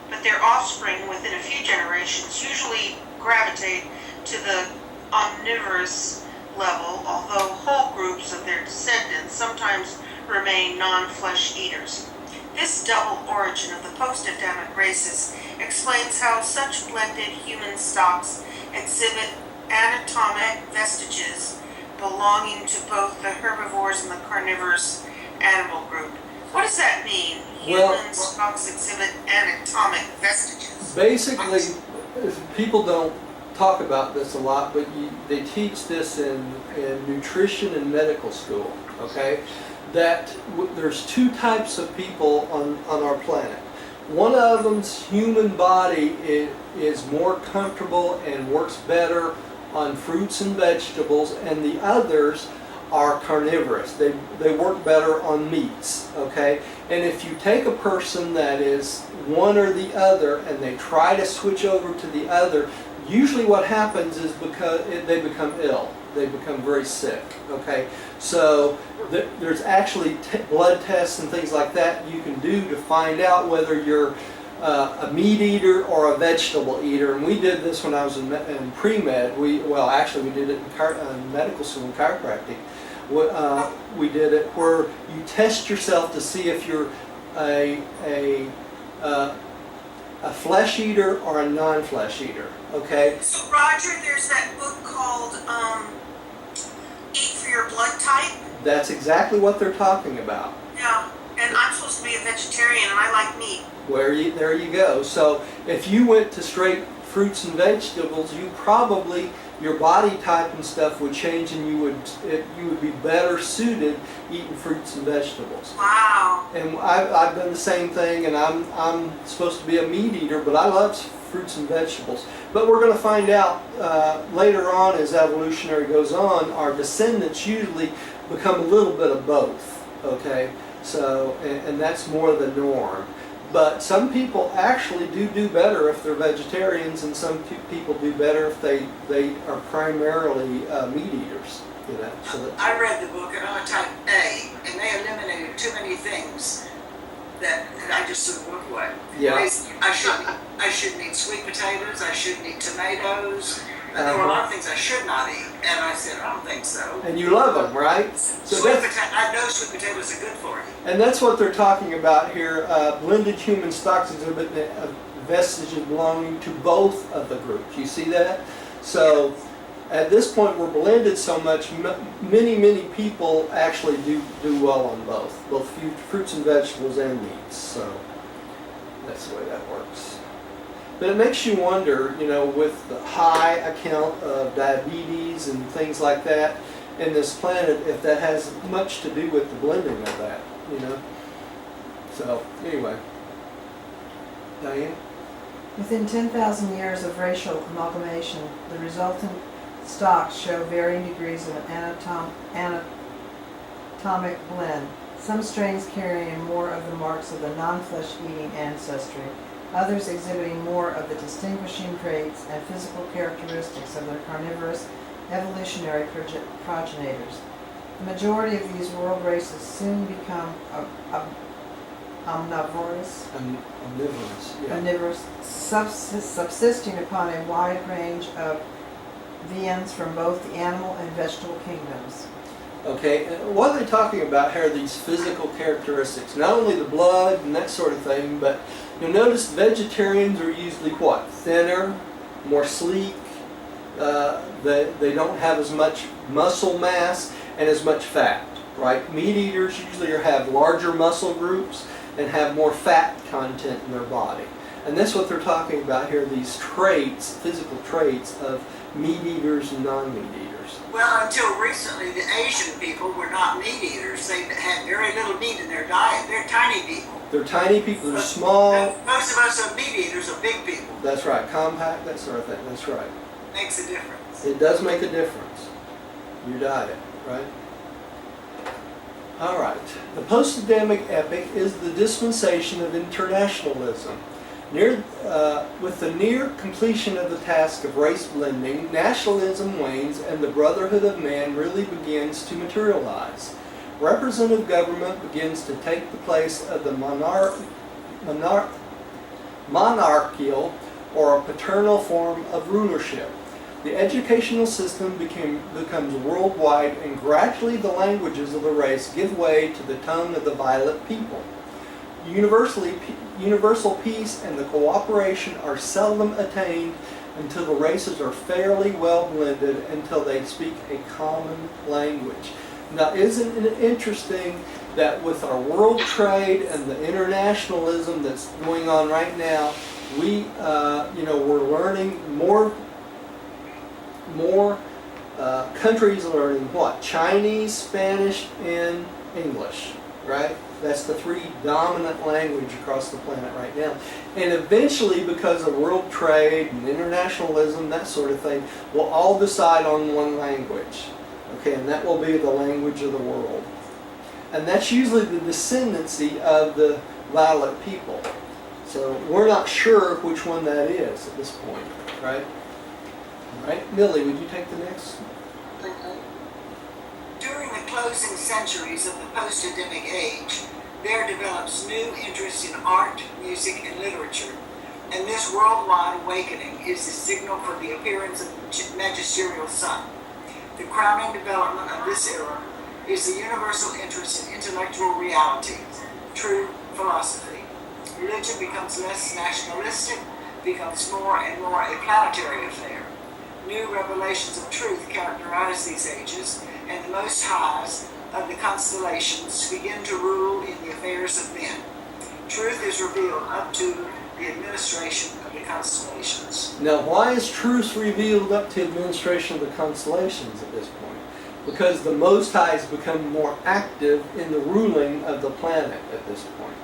but their offspring within a few generations usually gravitate to the omnivorous level, although whole groups of their descendants sometimes remain non-flesh eaters. This double origin of the post-Adamic races explains how such blended human stocks exhibit anatomic vestiges belonging to both the herbivores and the carnivorous animal group. What does that mean? Human stocks exhibit anatomic vestiges. Basically, people don't talk about this a lot, but they teach this in nutrition and medical school, okay? That there's two types of people on our planet. one of them's human body is more comfortable and works better on fruits and vegetables, and the others are carnivorous. They work better on meats, okay? And if you take a person that is one or the other and they try to switch over to the other, usually what happens is because they become ill. They become very sick, okay? So there's actually blood tests and things like that you can do to find out whether you're a meat eater or a vegetable eater. And we did this when I was in pre-med. Well, actually we did it in medical school in chiropractic. We did it where you test yourself to see if you're a flesh eater or a non-flesh eater, okay? So Roger, there's that book called Eat for Your Blood Type. That's exactly what they're talking about. Yeah, and I'm supposed to be a vegetarian and I like meat. There you go. So if you went to straight fruits and vegetables, your body type and stuff would change, and you would be better suited eating fruits and vegetables. Wow. And I've done the same thing, and I'm supposed to be a meat eater, but I love fruits and vegetables. But we're going to find out later on, as evolutionary goes on, our descendants usually become a little bit of both. Okay, so and that's more the norm. But some people actually do better if they're vegetarians, and some people do better if they are primarily meat eaters. You know. So I read the book, and I'm a type A, and they eliminated too many things that I just sort of went away. Yeah. I shouldn't eat sweet potatoes. I shouldn't eat tomatoes. There were a lot of things I should not eat, and I said, I don't think so. And you love them, right? So I know sweet potatoes are good for you. And that's what they're talking about here. Blended human stocks exhibit vestiges belonging to both of the groups. You see that? So at this point, we're blended so much, many people actually do well on both fruits and vegetables and meats. So that's the way that works. But it makes you wonder, you know, with the high account of diabetes and things like that in this planet, if that has much to do with the blending of that, you know. So, anyway. Diane? Within 10,000 years of racial amalgamation, the resultant stocks show varying degrees of anatomic blend. Some strains carrying more of the marks of the non-flesh-eating ancestry, others exhibiting more of the distinguishing traits and physical characteristics of their carnivorous evolutionary progenitors. The majority of these world races soon become omnivorous, Yeah. omnivorous, subsisting upon a wide range of viands from both the animal and vegetable kingdoms. Okay, and what are they talking about here, these physical characteristics? Not only the blood and that sort of thing, but you'll notice vegetarians are usually what? Thinner, more sleek, they don't have as much muscle mass and as much fat, right? Meat eaters usually have larger muscle groups and have more fat content in their body. And that's what they're talking about here, these traits, physical traits of meat eaters and non-meat eaters. Well, until recently, the Asian people were not meat eaters. They had very little meat in their diet. They're tiny people. They're tiny people, they're small. Most of us are meat eaters are big people. That's right, compact, that sort of thing, that's right. Makes a difference. It does make a difference, your diet, right? All right, the post-Adamic epoch is the dispensation of internationalism. With the near completion of the task of race blending, nationalism wanes and the brotherhood of man really begins to materialize. Representative government begins to take the place of the monarchical or a paternal form of rulership. The educational system becomes worldwide, and gradually the languages of the race give way to the tongue of the violent people. Universal peace and the cooperation are seldom attained until the races are fairly well blended, until they speak a common language. Now, isn't it interesting that with our world trade and the internationalism that's going on right now, we're learning more countries learning what? Chinese, Spanish, and English. right? That's the three dominant language across the planet right now. And eventually, because of world trade and internationalism, that sort of thing, we'll all decide on one language. Okay, and that will be the language of the world. And that's usually the descendancy of the violet people. So we're not sure which one that is at this point, right? All right, Millie, would you take the next? During the closing centuries of the post-Adamic age, there develops new interest in art, music, and literature, and this worldwide awakening is the signal for the appearance of the magisterial sun. The crowning development of this era is the universal interest in intellectual reality, true philosophy. Religion becomes less nationalistic, becomes more and more a planetary affair. New revelations of truth characterize these ages, and the Most Highs of the constellations begin to rule in the affairs of men. Truth is revealed up to the administration of the constellations. Now, why is truth revealed up to administration of the constellations at this point? Because the Most High has become more active in the ruling of the planet at this point,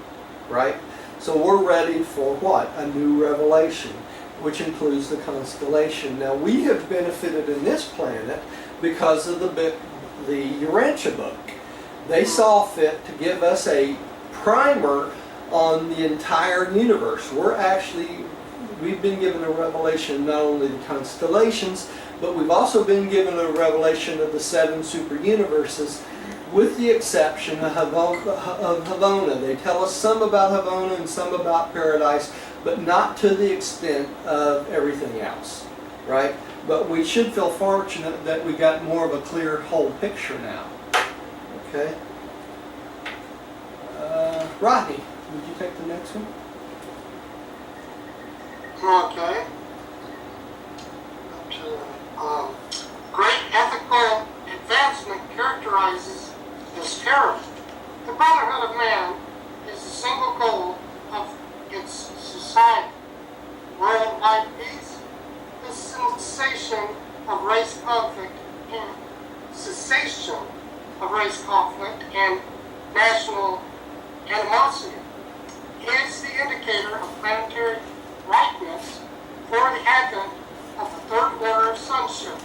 right? So we're ready for what? A new revelation, which includes the constellation. Now, we have benefited in this planet because of the Urantia book. They saw fit to give us a primer on the entire universe. We've been given a revelation not only of the constellations, but we've also been given a revelation of the 7 super universes, with the exception of Havona. They tell us some about Havona and some about Paradise, but not to the extent of everything else, right? But we should feel fortunate that we got more of a clear whole picture now. Okay? Rodney, would you take the next one? Okay. Great ethical advancement characterizes this era. The brotherhood of man is the single goal of its society. Worldwide peace, the cessation of race conflict and national animosity. Is the indicator of planetary ripeness for the advent of the third order of sonship,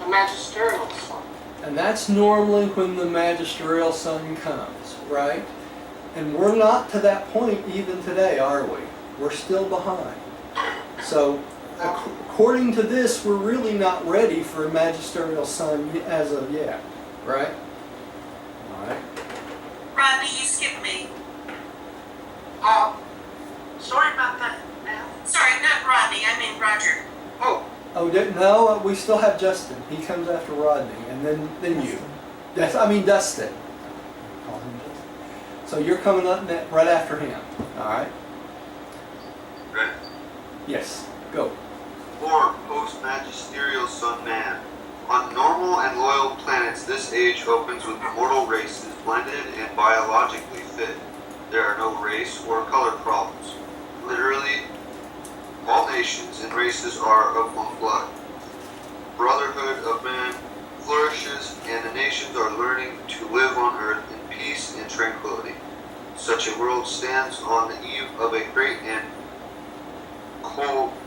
the magisterial sun. And that's normally when the magisterial sun comes, right? And we're not to that point even today, are we? We're still behind. So, according to this, we're really not ready for a magisterial sun as of yet, right? All right. Rodney, you skipped me. Sorry about that, ma'am. Sorry, not Rodney, I mean Roger. Oh, no, we still have Justin. He comes after Rodney, and then you. Dustin. Call him Justin. So you're coming up right after him. All right? Ready? Yes. Go. 4. Post-magisterial sun man. On normal and loyal planets, this age opens with mortal races blended and biologically fit. There are no race or color problems. Literally, all nations and races are of one blood. Brotherhood of man flourishes, and the nations are learning to live on earth in peace and tranquility. Such a world stands on the eve of a great and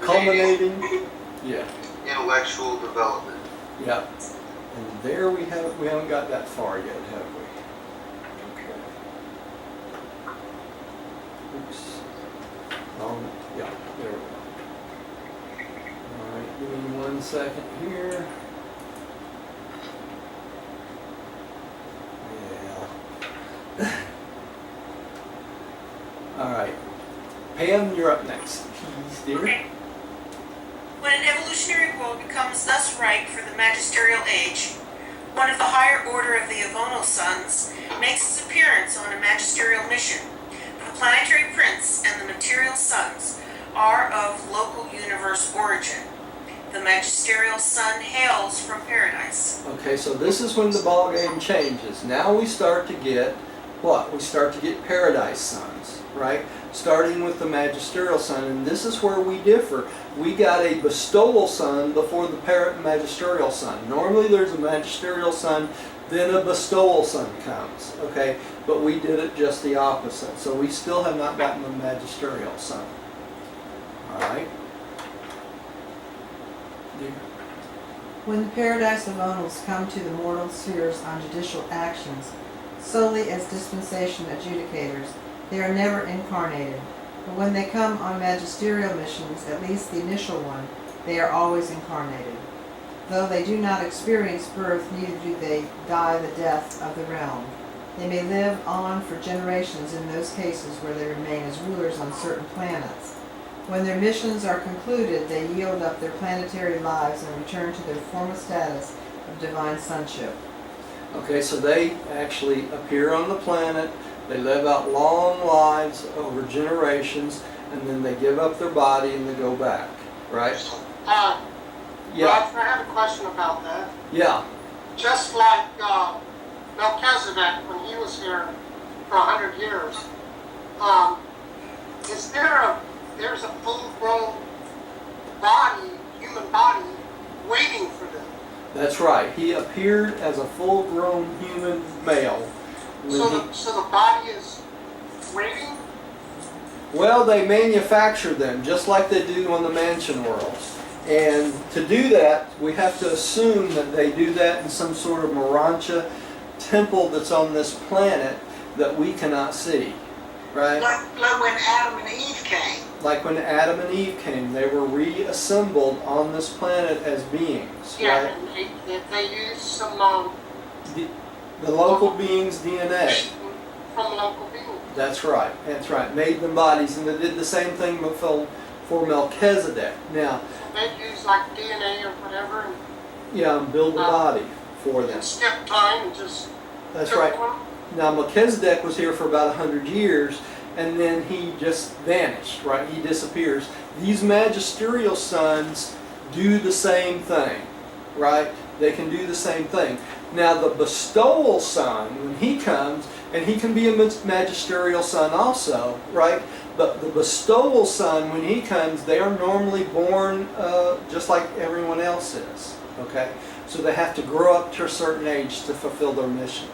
Culminating. Yeah. intellectual development. Yeah. And there we haven't got that far yet, have we? Okay. Oops. Yeah, there we go. Alright, give me 1 second here. Yeah. Alright. Pam, you're up next. Please, dear. Okay. When an evolutionary world becomes thus ripe for the magisterial age, one of the higher order of the Avono sons makes his appearance on a magisterial mission. The planetary prince and the material sons are of local universe origin. The magisterial sun hails from paradise. Okay, so this is when the ball game changes. Now we start to get what? We start to get paradise suns, right? Starting with the magisterial sun, and this is where we differ. We got a bestowal sun before the magisterial sun. Normally there's a magisterial sun then a bestowal sun comes, okay? But we did it just the opposite. So we still have not gotten the magisterial sun. All right? When the paradise of Onals come to the mortal spheres on judicial actions, solely as dispensation adjudicators, they are never incarnated. But when they come on magisterial missions, at least the initial one, they are always incarnated. Though they do not experience birth, neither do they die the death of the realm. They may live on for generations in those cases where they remain as rulers on certain planets. When their missions are concluded, they yield up their planetary lives and return to their former status of divine sonship. Okay, so they actually appear on the planet, they live out long lives over generations, and then they give up their body and they go back, right? Yeah, Roger, I have a question about that. yeah. Just like Melchizedek when he was here for 100 years, there's a full-grown body, human body, waiting for them. That's right. He appeared as a full-grown human male. when So the body is waiting? Well, they manufacture them just like they do on the mansion worlds. And to do that, we have to assume that they do that in some sort of Morancha temple that's on this planet that we cannot see, right? Like when Adam and Eve came. Like when Adam and Eve came, they were reassembled on this planet as beings, Yeah, right? and they use some The local beings' DNA. from local beings. That's right. That's right. Made them bodies, and they did the same thing for Melchizedek. Now, They use like DNA or whatever and yeah, build a body for them. skip time and just That's kill right. one. Now, Melchizedek was here for about 100 years, and then he just vanished, right? He disappears. These magisterial sons do the same thing, right? They can do the same thing. Now, the bestowal son, when he comes, and he can be a magisterial son also, right? But the bestowal son, when he comes, they are normally born just like everyone else is, okay? So they have to grow up to a certain age to fulfill their mission.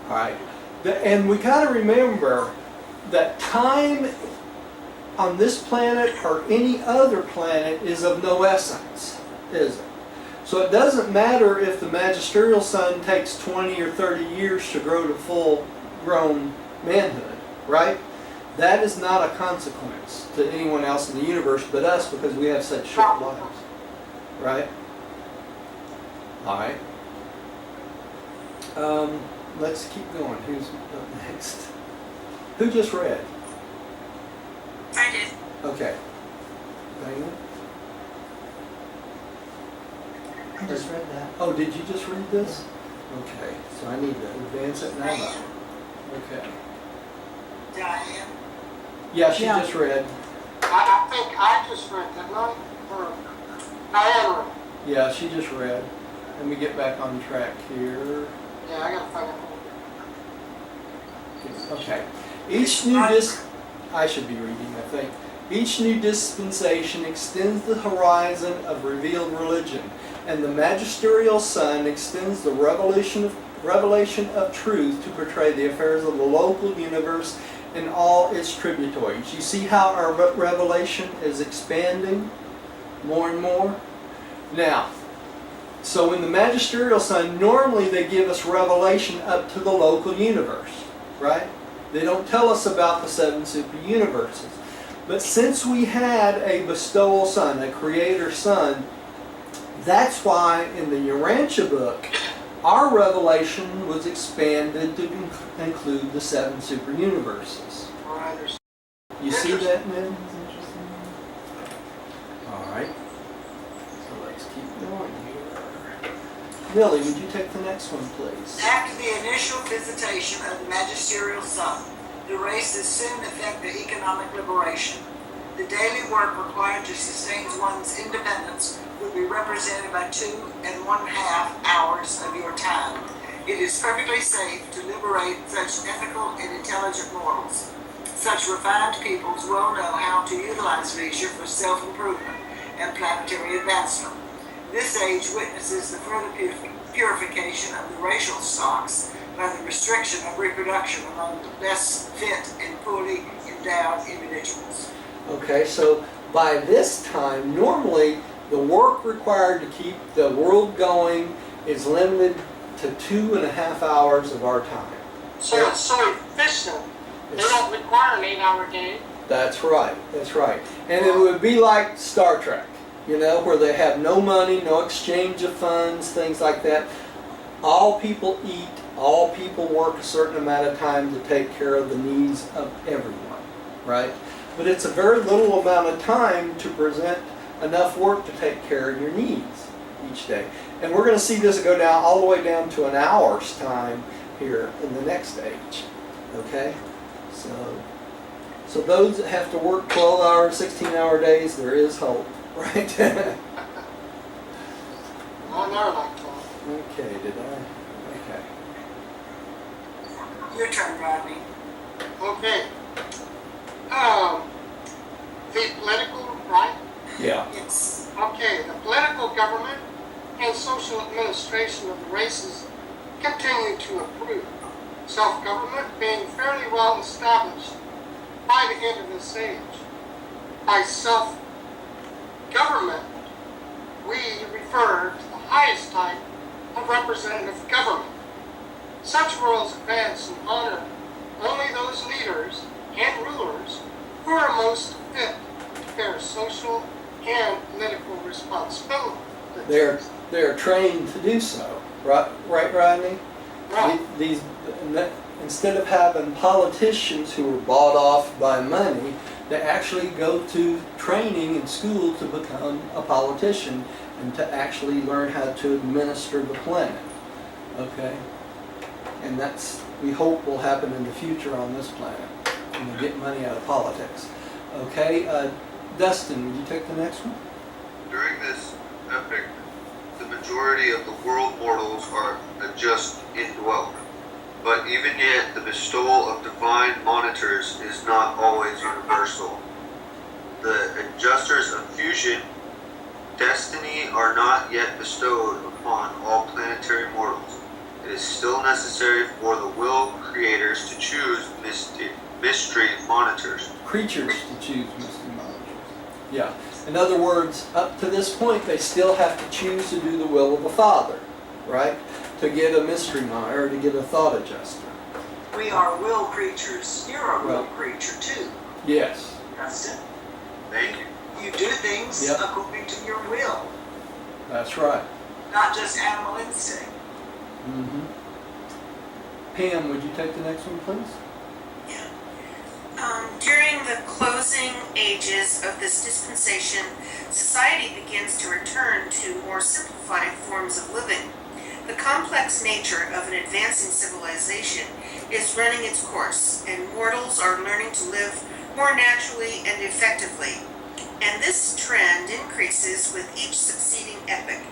All right, and we got to remember that time on this planet or any other planet is of no essence, is it? So it doesn't matter if the magisterial son takes 20 or 30 years to grow to full-grown manhood, right? That is not a consequence to anyone else in the universe but us because we have such short lives, right? All right. Let's keep going. Who's up next? Who just read? I did. Okay. Dana? I just read that. Oh, did you just read this? Okay, so I need to advance it now. Okay. Diane. Yeah, she Yeah. just read. I think I just read, didn't I? Or Diane read. Yeah, she just read. Let me get back on track here. Yeah, I gotta find it. Okay. I should be reading, I think. Each new dispensation extends the horizon of revealed religion, and the magisterial son extends the revelation of truth to portray the affairs of the local universe and all its tributaries. You see how our revelation is expanding more and more? Now, so in the magisterial son, normally they give us revelation up to the local universe, right? They don't tell us about the seven super universes. But since we had a bestowal son, a creator son, that's why in the Urantia book, our revelation was expanded to include the seven super universes. Right, You see that, Ned? That's interesting. All right. So let's keep going here. Millie, would you take the next one, please? After the initial visitation of the magisterial son, the races soon effect their economic liberation. The daily work required to sustain one's independence will be represented by 2.5 hours of your time. It is perfectly safe to liberate such ethical and intelligent mortals. Such refined peoples well know how to utilize leisure for self-improvement and planetary advancement. This age witnesses the further purification of the racial stocks by the restriction of reproduction among less fit and poorly endowed individuals. Okay, so by this time, normally the work required to keep the world going is limited to 2.5 hours of our time. So it's so efficient. They don't require an 8-hour day. That's right, that's right. And it would be like Star Trek, you know, where they have no money, no exchange of funds, things like that. All people eat, all people work a certain amount of time to take care of the needs of everyone, right? But it's a very little amount of time to present enough work to take care of your needs each day. And we're going to see this go down all the way down to an hour's time here in the next age, okay? So those that have to work 12-hour, 16-hour days, there is hope, right? I never like that. Okay, did I? Okay. Your turn, Rodney. Okay. The political, right? Yeah. Yes. Okay, the political government and social administration of the races continue to improve. Self-government being fairly well established by the end of this age. By self-government, we refer to the highest type of representative government. Such roles advance and honor only those leaders and rulers who are most fit to bear social and political responsibility. They're trained to do so, right, Rodney? Right. Instead of having politicians who are bought off by money, they actually go to training in school to become a politician and to actually learn how to administer the planet. Okay? And that's, we hope, will happen in the future on this planet. And we'll get money out of politics. Okay? Dustin, would you take the next one? During this epoch, the majority of the world mortals are just indwelt. But even yet, the bestowal of divine monitors is not always universal. The adjusters of fusion destiny are not yet bestowed upon all planetary mortals. It is still necessary for the will creators to choose mystery monitors. Creatures to choose mystery monitors. Yeah. In other words, up to this point, they still have to choose to do the will of the Father, right? To get a mystery monitor, or to get a thought adjuster. We are will creatures. You're a will creature too, Yes. Dustin. Thank you. You do things Yep. according to your will, That's right. not just animal instinct. Mm-hmm. Pam, would you take the next one, please? During the closing ages of this dispensation, society begins to return to more simplified forms of living. The complex nature of an advancing civilization is running its course, and mortals are learning to live more naturally and effectively. And this trend increases with each succeeding epoch.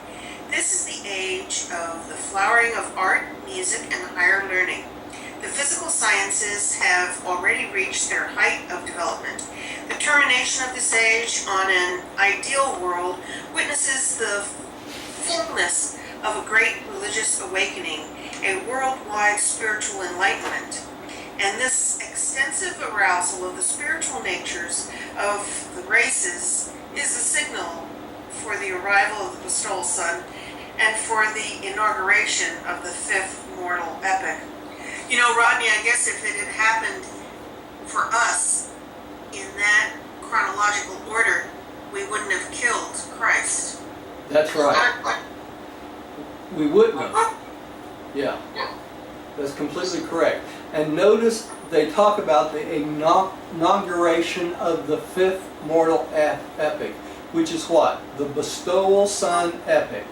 This is the age of the flowering of art, music, and higher learning. The physical sciences have already reached their height of development. The termination of this age on an ideal world witnesses the fullness of a great religious awakening, a worldwide spiritual enlightenment. And this extensive arousal of the spiritual natures of the races is a signal for the arrival of the bestowal sun and for the inauguration of the fifth mortal epoch. You know, Rodney, I guess if it had happened for us in that chronological order, we wouldn't have killed Christ. That's right. We wouldn't have. Yeah. That's completely correct. And notice they talk about the inauguration of the fifth mortal epoch, which is what? The bestowal sun epoch.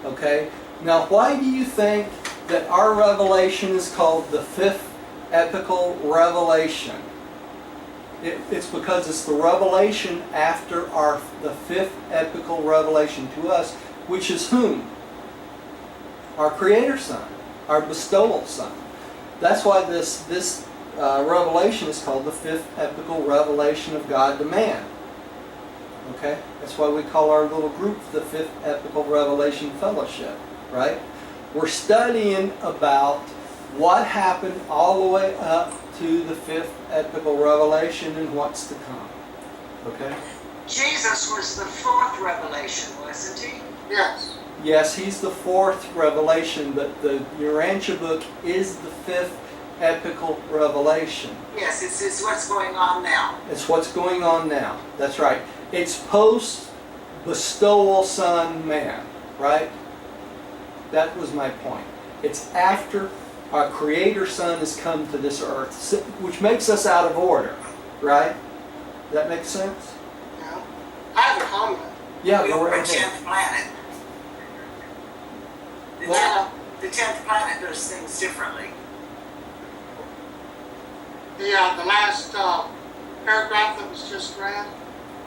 Okay? Now, why do you think that our revelation is called the fifth epochal revelation? It's because it's the revelation after the fifth epochal revelation to us, which is whom? Our Creator Son, our bestowal Son. That's why this revelation is called the fifth epochal revelation of God to man. Okay? That's why we call our little group the Fifth Epochal Revelation Fellowship, right? We're studying about what happened all the way up to the Fifth Epochal Revelation and what's to come. Okay? Jesus was the fourth revelation, wasn't he? Yes. Yes, he's the fourth revelation, but the Urantia book is the fifth epochal revelation. Yes, it's what's going on now. It's what's going on now. That's right. It's post bestowal son man, right? That was my point. It's after our creator son has come to this earth, which makes us out of order, right? That makes sense? Yeah. I have a comment. Yeah, We go were right a ahead. 10th planet. Well- The 10th planet does things differently. The last paragraph that was just read,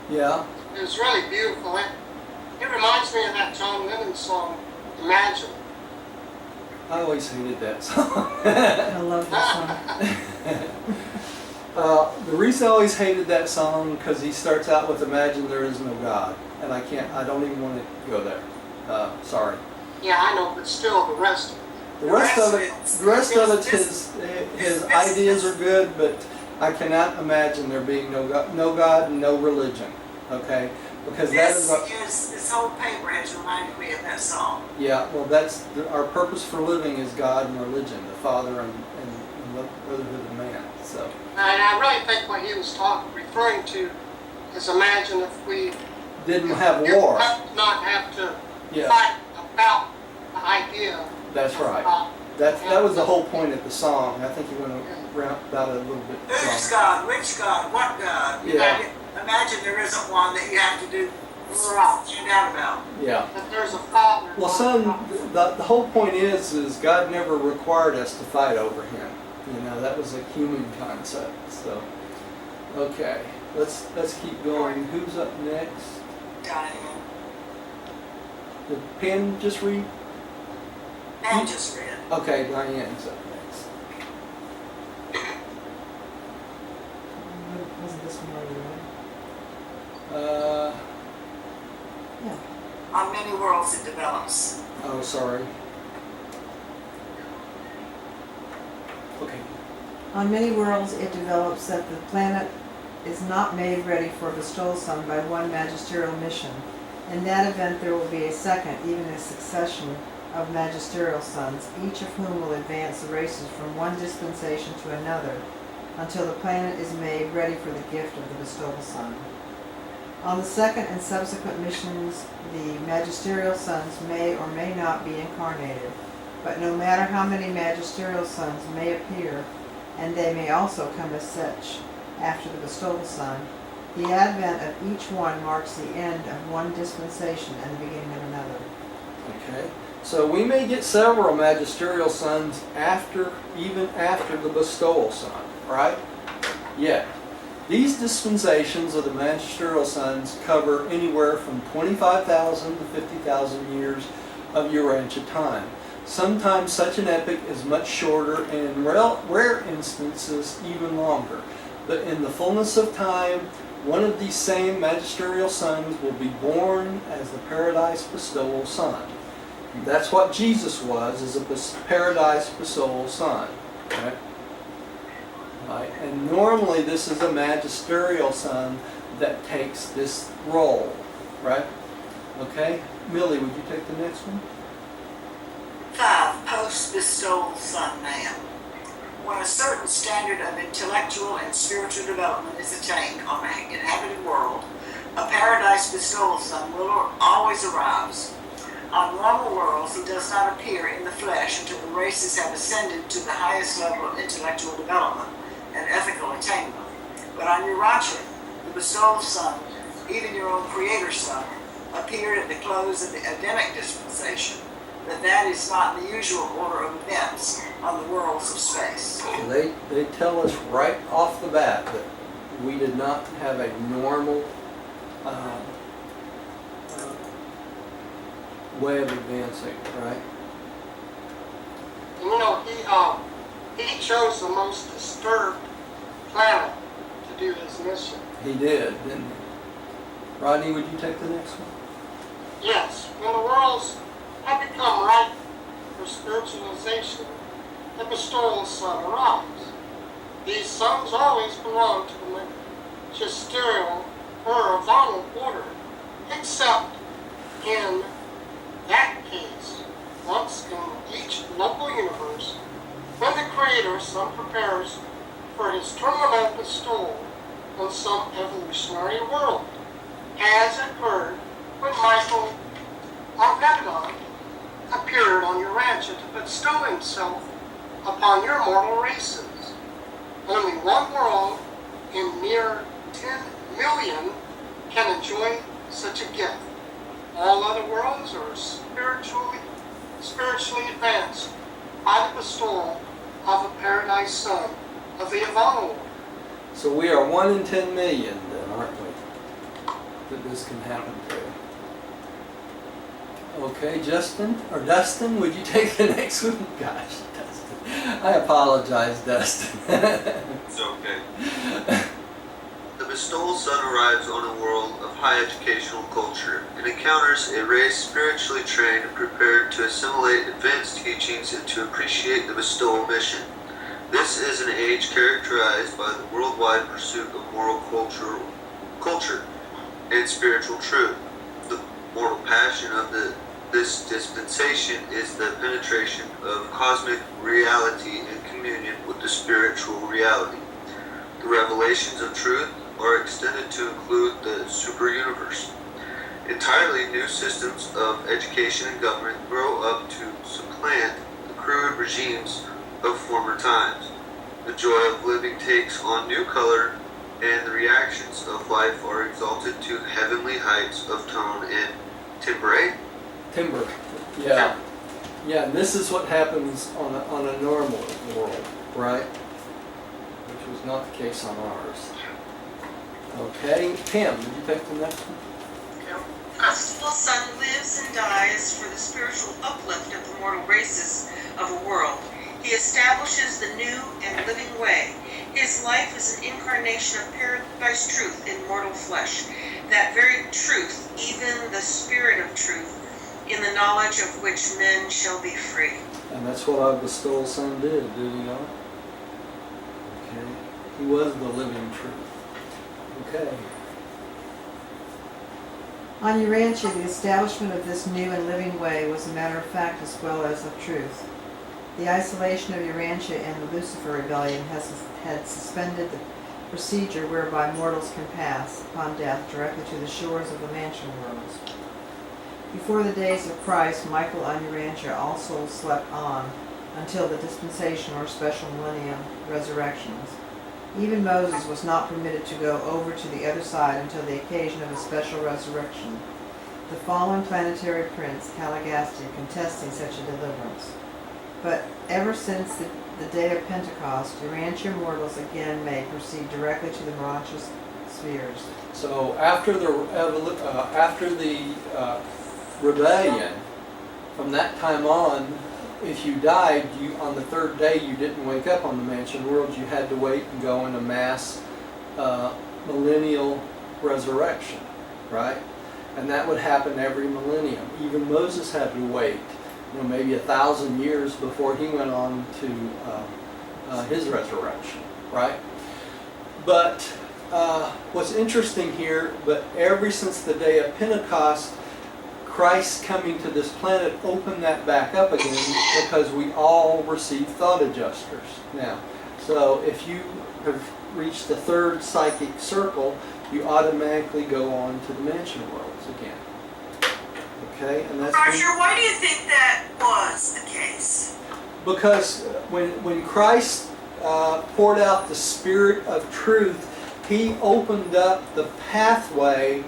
Yeah. it was really beautiful. It reminds me of that John Lennon song, Imagine. I always hated that song. I love that song. The reason I always hated that song because he starts out with "Imagine there is no God," and I don't even want to go there. Sorry. Yeah, I know, but still the rest of it. The rest of it, his ideas are good, but I cannot imagine there being no God and no religion. Okay, because that is This whole paper has reminded me of that song. yeah. Well, that's our purpose for living is God and religion, the Father and brotherhood of man. So And I really think what he was referring to is imagine if we didn't have war. not have to Yeah, fight about the idea. that's right. About, That was the whole point of the song. I think you went around about it a little bit Who's wrong. God? Which God? What God? Yeah. Imagine there isn't one that you have to do find out about. Yeah. that there's a father. Well, son, the whole point is God never required us to fight over him. You know, that was a human concept. So, okay, let's keep going. Who's up next? Diane. Did Penn just read? And just read. Okay, Diane's up next. Wasn't this one already read? Yeah. On many worlds it develops. Oh, sorry. Okay. On many worlds, it develops that the planet is not made ready for bestowal sun by one magisterial mission. In that event, there will be a second, even a succession of magisterial sons, each of whom will advance the races from one dispensation to another, until the planet is made ready for the gift of the bestowal sun. On the second and subsequent missions, the magisterial sons may or may not be incarnated, but no matter how many magisterial sons may appear, and they may also come as such after the bestowal sun, the advent of each one marks the end of one dispensation and the beginning of another. Okay. So we may get several magisterial sons even after the bestowal son, right? Yet, these dispensations of the magisterial sons cover anywhere from 25,000 to 50,000 years of Urantia time. Sometimes such an epoch is much shorter, and in rare instances even longer. But in the fullness of time, one of these same magisterial sons will be born as the paradise bestowal son. That's what Jesus was, is a paradise bestowal son. Right? Right. And normally this is a magisterial son that takes this role. Right? Okay? Millie, would you take the next one? 5. Post-bestowal sun man. When a certain standard of intellectual and spiritual development is attained on an inhabited world, a paradise bestowal sun will always arrives. On normal worlds, he does not appear in the flesh until the races have ascended to the highest level of intellectual development and ethical attainment. But on Urantia, the bestowal sun, even your own creator son, appeared at the close of the Edenic dispensation. But that is not the usual order of events on the worlds of space. So they tell us right off the bat that we did not have a normal way of advancing, right? And you know, he chose the most disturbed planet to do his mission. He did, didn't he? Rodney, would you take the next one? Yes, when the worlds have become ripe for spiritualization, the bestowal sun arrives. These suns always belong to the magisterial or Avonal order, except in that case, once in each local universe, when the Creator Sun prepares for his terminal bestowal on some evolutionary world, as occurred when Michael Armageddon appeared on Urantia to bestow himself upon your mortal races. Only one world in near 10 million can enjoy such a gift. All other worlds are spiritually advanced by the bestowal of a paradise sun of the Avonal order. So we are 1 in 10 million then, aren't we? That this can happen to. Okay, Dustin, would you take the next one? Gosh, Dustin. I apologize, Dustin. It's okay. The bestowal sun arrives on a world of high educational culture and encounters a race spiritually trained and prepared to assimilate advanced teachings and to appreciate the bestowal mission. This is an age characterized by the worldwide pursuit of moral culture and spiritual truth. The mortal passion of this dispensation is the penetration of cosmic reality in communion with the spiritual reality. The revelations of truth are extended to include the super-universe. Entirely new systems of education and government grow up to supplant the crude regimes of former times. The joy of living takes on new color, and the reactions of life are exalted to heavenly heights of tone and timbre. Timber. Yeah. Yeah, and this is what happens on a normal world, right? Which was not the case on ours. Okay, Pam, would you take the next one? The festival sun lives and dies for the spiritual uplift of the mortal races of a world. He establishes the new and living way. His life is an incarnation of paradise truth in mortal flesh. That very truth, even the spirit of truth, in the knowledge of which men shall be free. And that's what our bestowal son did he not? Okay. He was the living truth. Okay. On Urantia, the establishment of this new and living way was a matter of fact as well as of truth. The isolation of Urantia and the Lucifer rebellion had suspended the procedure whereby mortals can pass, upon death, directly to the shores of the mansion worlds. Before the days of Christ, Michael on Urantia also slept on until the dispensation or special millennium resurrections. Even Moses was not permitted to go over to the other side until the occasion of a special resurrection. The fallen planetary prince, Caligastia, contesting such a deliverance. But ever since the day of Pentecost, Urantia mortals again may proceed directly to the miraculous spheres. So after the rebellion, from that time on, if you died, on the third day you didn't wake up on the mansion world. You had to wait and go in a mass millennial resurrection, right? And that would happen every millennium. Even Moses had to wait, maybe 1,000 years before he went on to his resurrection, right? But what's interesting here, but ever since the day of Pentecost, Christ coming to this planet opened that back up again because we all receive thought adjusters now. So if you have reached the third psychic circle, you automatically go on to the mansion worlds again. Okay, and that's Roger, why do you think that was the case? because when Christ poured out the Spirit of truth, He opened up the pathway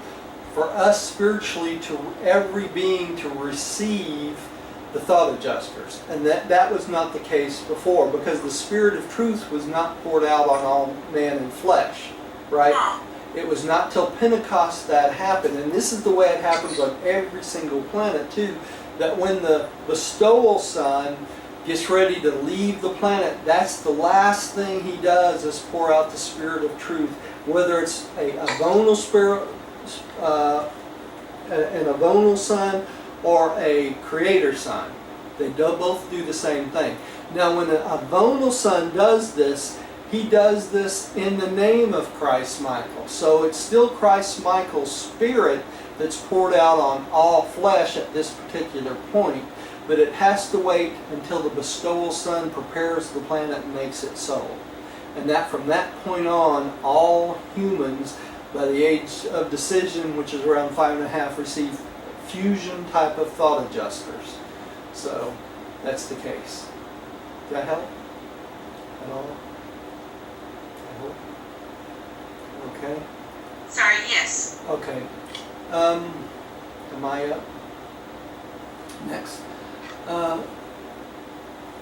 for us spiritually to every being to receive the thought adjusters. And that was not the case before, because the Spirit of truth was not poured out on all man and flesh, right? It was not till Pentecost that happened, and this is the way it happens on every single planet too, that when the bestowal sun gets ready to leave the planet, that's the last thing he does is pour out the Spirit of truth, whether it's a Avonal an avonal son or a creator son. They both do the same thing. Now when an avonal son does this, he does this in the name of Christ Michael. So it's still Christ Michael's spirit that's poured out on all flesh at this particular point, but it has to wait until the bestowal son prepares the planet and makes it so. And that from that point on, all humans by the age of decision, which is around 5.5, receive fusion type of thought adjusters. So that's the case. Does that help at all? I hope. Okay. Sorry, yes. Okay. Am I up? Next.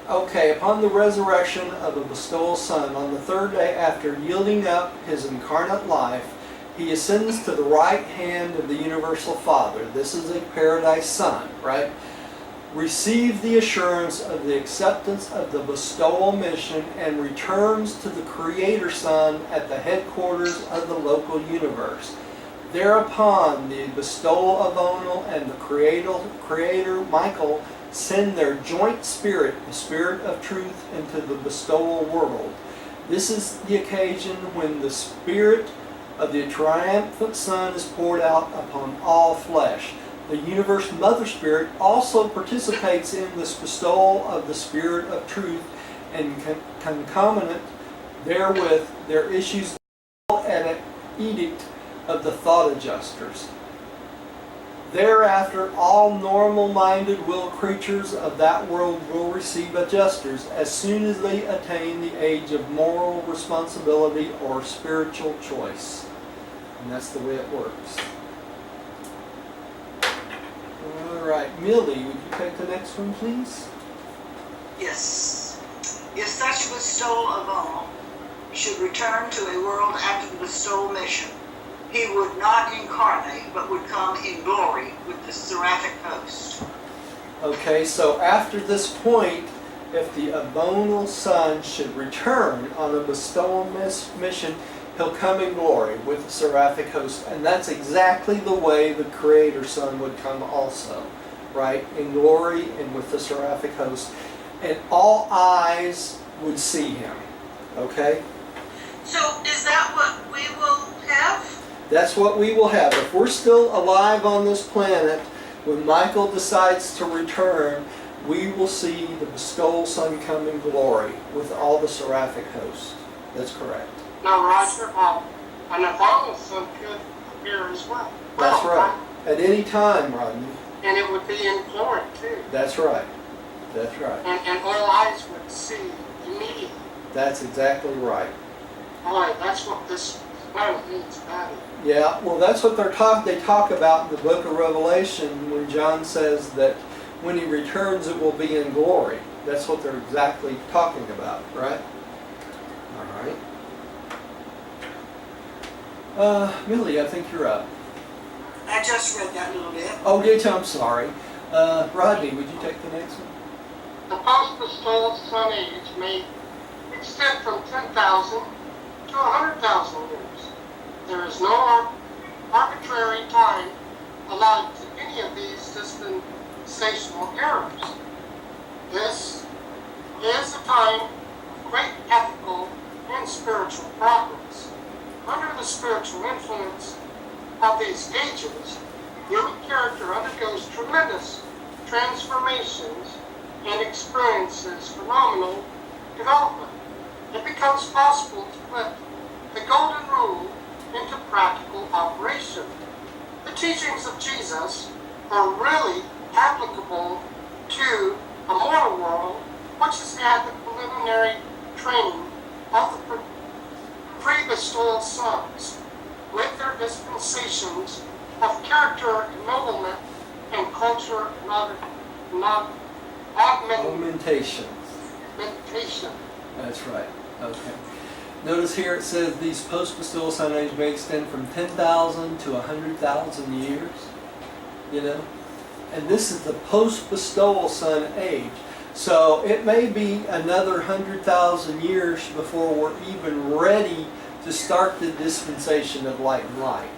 Okay, upon the resurrection of the bestowal son, on the third day after yielding up his incarnate life, he ascends to the right hand of the universal Father. This is a paradise son, right? Receives the assurance of the acceptance of the bestowal mission and returns to the Creator Son at the headquarters of the local universe. Thereupon, the bestowal of Onal and the Creator Michael send their joint spirit, the Spirit of Truth, into the bestowal world. This is the occasion when the Spirit of the triumphant Son is poured out upon all flesh. The Universe Mother Spirit also participates in this bestowal of the Spirit of Truth, and concomitant therewith there issues an edict of the thought adjusters. Thereafter, all normal-minded will creatures of that world will receive adjusters as soon as they attain the age of moral responsibility or spiritual choice. And that's the way it works. All right, Millie, would you take the next one, please? Yes. If such a bestowal of all should return to a world after the bestowal mission, he would not incarnate, but would come in glory with the seraphic host. Okay, so after this point, if the abonal son should return on a bestowal mission, he'll come in glory with the seraphic host. And that's exactly the way the Creator Son would come also, right? In glory and with the seraphic host. And all eyes would see him, okay? So is that what we will have? That's what we will have. If we're still alive on this planet, when Michael decides to return, we will see the bestowal son come in glory with all the seraphic host. That's correct. Now, Roger, an avonal son could appear as well. That's right. At any time, Rodney. And it would be in glory, too. That's right. That's right. And all eyes would see immediately. That's exactly right. Boy, that's what this planet needs badly. Yeah, well, that's what they talk about in the book of Revelation when John says that when he returns it will be in glory. That's what they're exactly talking about, right? All right. Millie, I think you're up. I just read that little bit. Oh, did you? I'm sorry. Rodney, would you take the next one? The post-bestowal sun age may extend from 10,000 to 100,000 years. There is no arbitrary time allowed to any of these dispensational errors. This is a time of great ethical and spiritual progress. Under the spiritual influence of these ages, human character undergoes tremendous transformations and experiences phenomenal development. It becomes possible to put the golden rule into practical operation. The teachings of Jesus are really applicable to a mortal world which has had the preliminary training of the pre-bestowal sons with their dispensations of character ennoblement and culture Augmentation. augmentation. That's right. Okay. Notice here it says these post-bestowal sun age may extend from 10,000 to 100,000 years. You know? And this is the post-bestowal sun age. So it may be another 100,000 years before we're even ready to start the dispensation of light and light.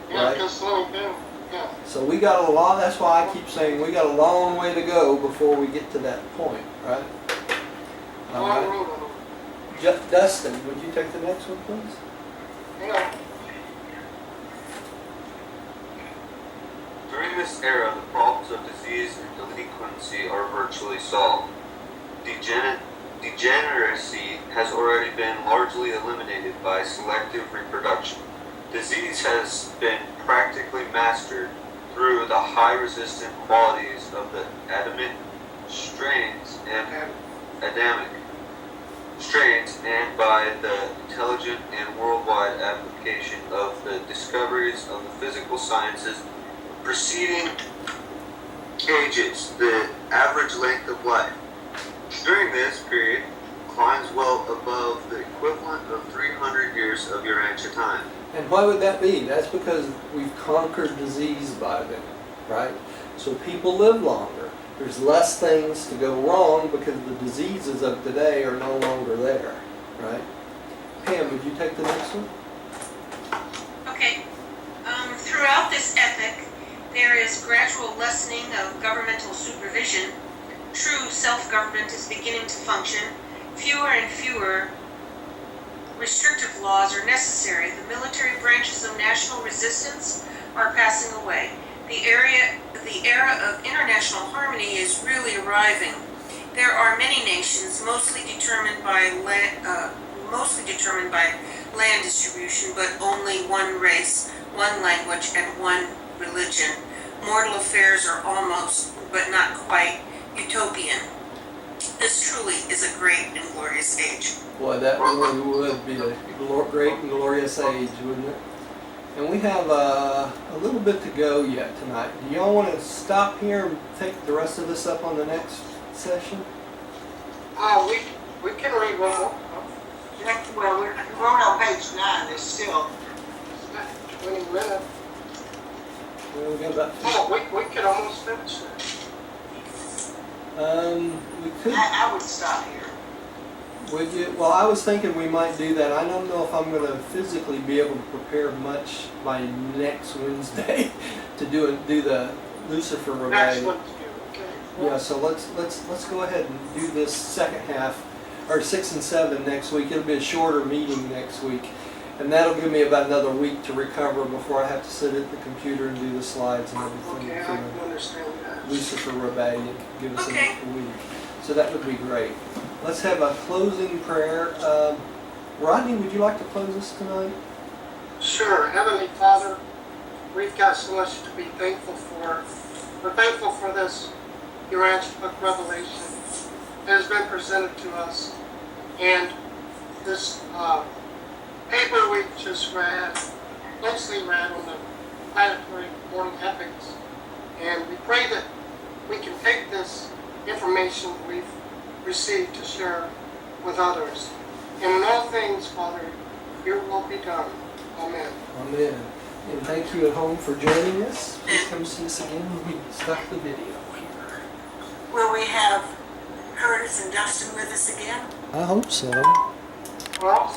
Yeah, right? because slowing down. Yeah. So we got a lot, that's why I keep saying we got a long way to go before we get to that point, right? All Long right. road on Dustin, would you take the next one, please? Yeah. During this era, the problems of disease and delinquency are virtually solved. Degeneracy has already been largely eliminated by selective reproduction. Disease has been practically mastered through the high-resistant qualities of the Adamic strains and by the intelligent and worldwide application of the discoveries of the physical sciences preceding ages, the average length of life. During this period, climbs well above the equivalent of 300 years of Urantia time. And why would that be? That's because we've conquered disease by then, right? So people live longer. There's less things to go wrong because the diseases of today are no longer there, right? Pam, would you take the next one? Okay. Throughout this epoch, there is gradual lessening of governmental supervision. True self-government is beginning to function. Fewer and fewer restrictive laws are necessary. The military branches of national resistance are passing away. The era of international harmony is really arriving. There are many nations, mostly determined by land distribution, but only one race, one language, and one religion. Mortal affairs are almost, but not quite, utopian. This truly is a great and glorious age. Boy, that really would be a great and glorious age, wouldn't it? And we have a little bit to go yet tonight. Do y'all want to stop here and take the rest of this up on the next session? We can read one more. Well, we're on page 9, there's still, 20 minutes. Well, we got about We could almost finish it. we could. I would stop here. Would you? Well, I was thinking we might do that. I don't know if I'm going to physically be able to prepare much by next Wednesday to do the Lucifer Next Rebellion. one's you, okay? Yeah, so let's go ahead and do this second half, or 6 and 7 next week. It'll be a shorter meeting next week, and that'll give me about another week to recover before I have to sit at the computer and do the slides and everything Okay, I for can the understand that. Lucifer Rebellion. Give us Okay. a week. So that would be great. Let's have a closing prayer. Rodney, would you like to close us tonight? Sure. Heavenly Father, we've got so much to be thankful for. We're thankful for this Urantia book revelation that has been presented to us. And this paper we just read, closely read on the Planetary morning epochs. And we pray that we can take this information we've received to share with others. And in all things, Father, your will be done. Amen. Amen. And thank you at home for joining us. Please come see us again when we start the video here. Will we have Curtis and Dustin with us again? I hope so. Well,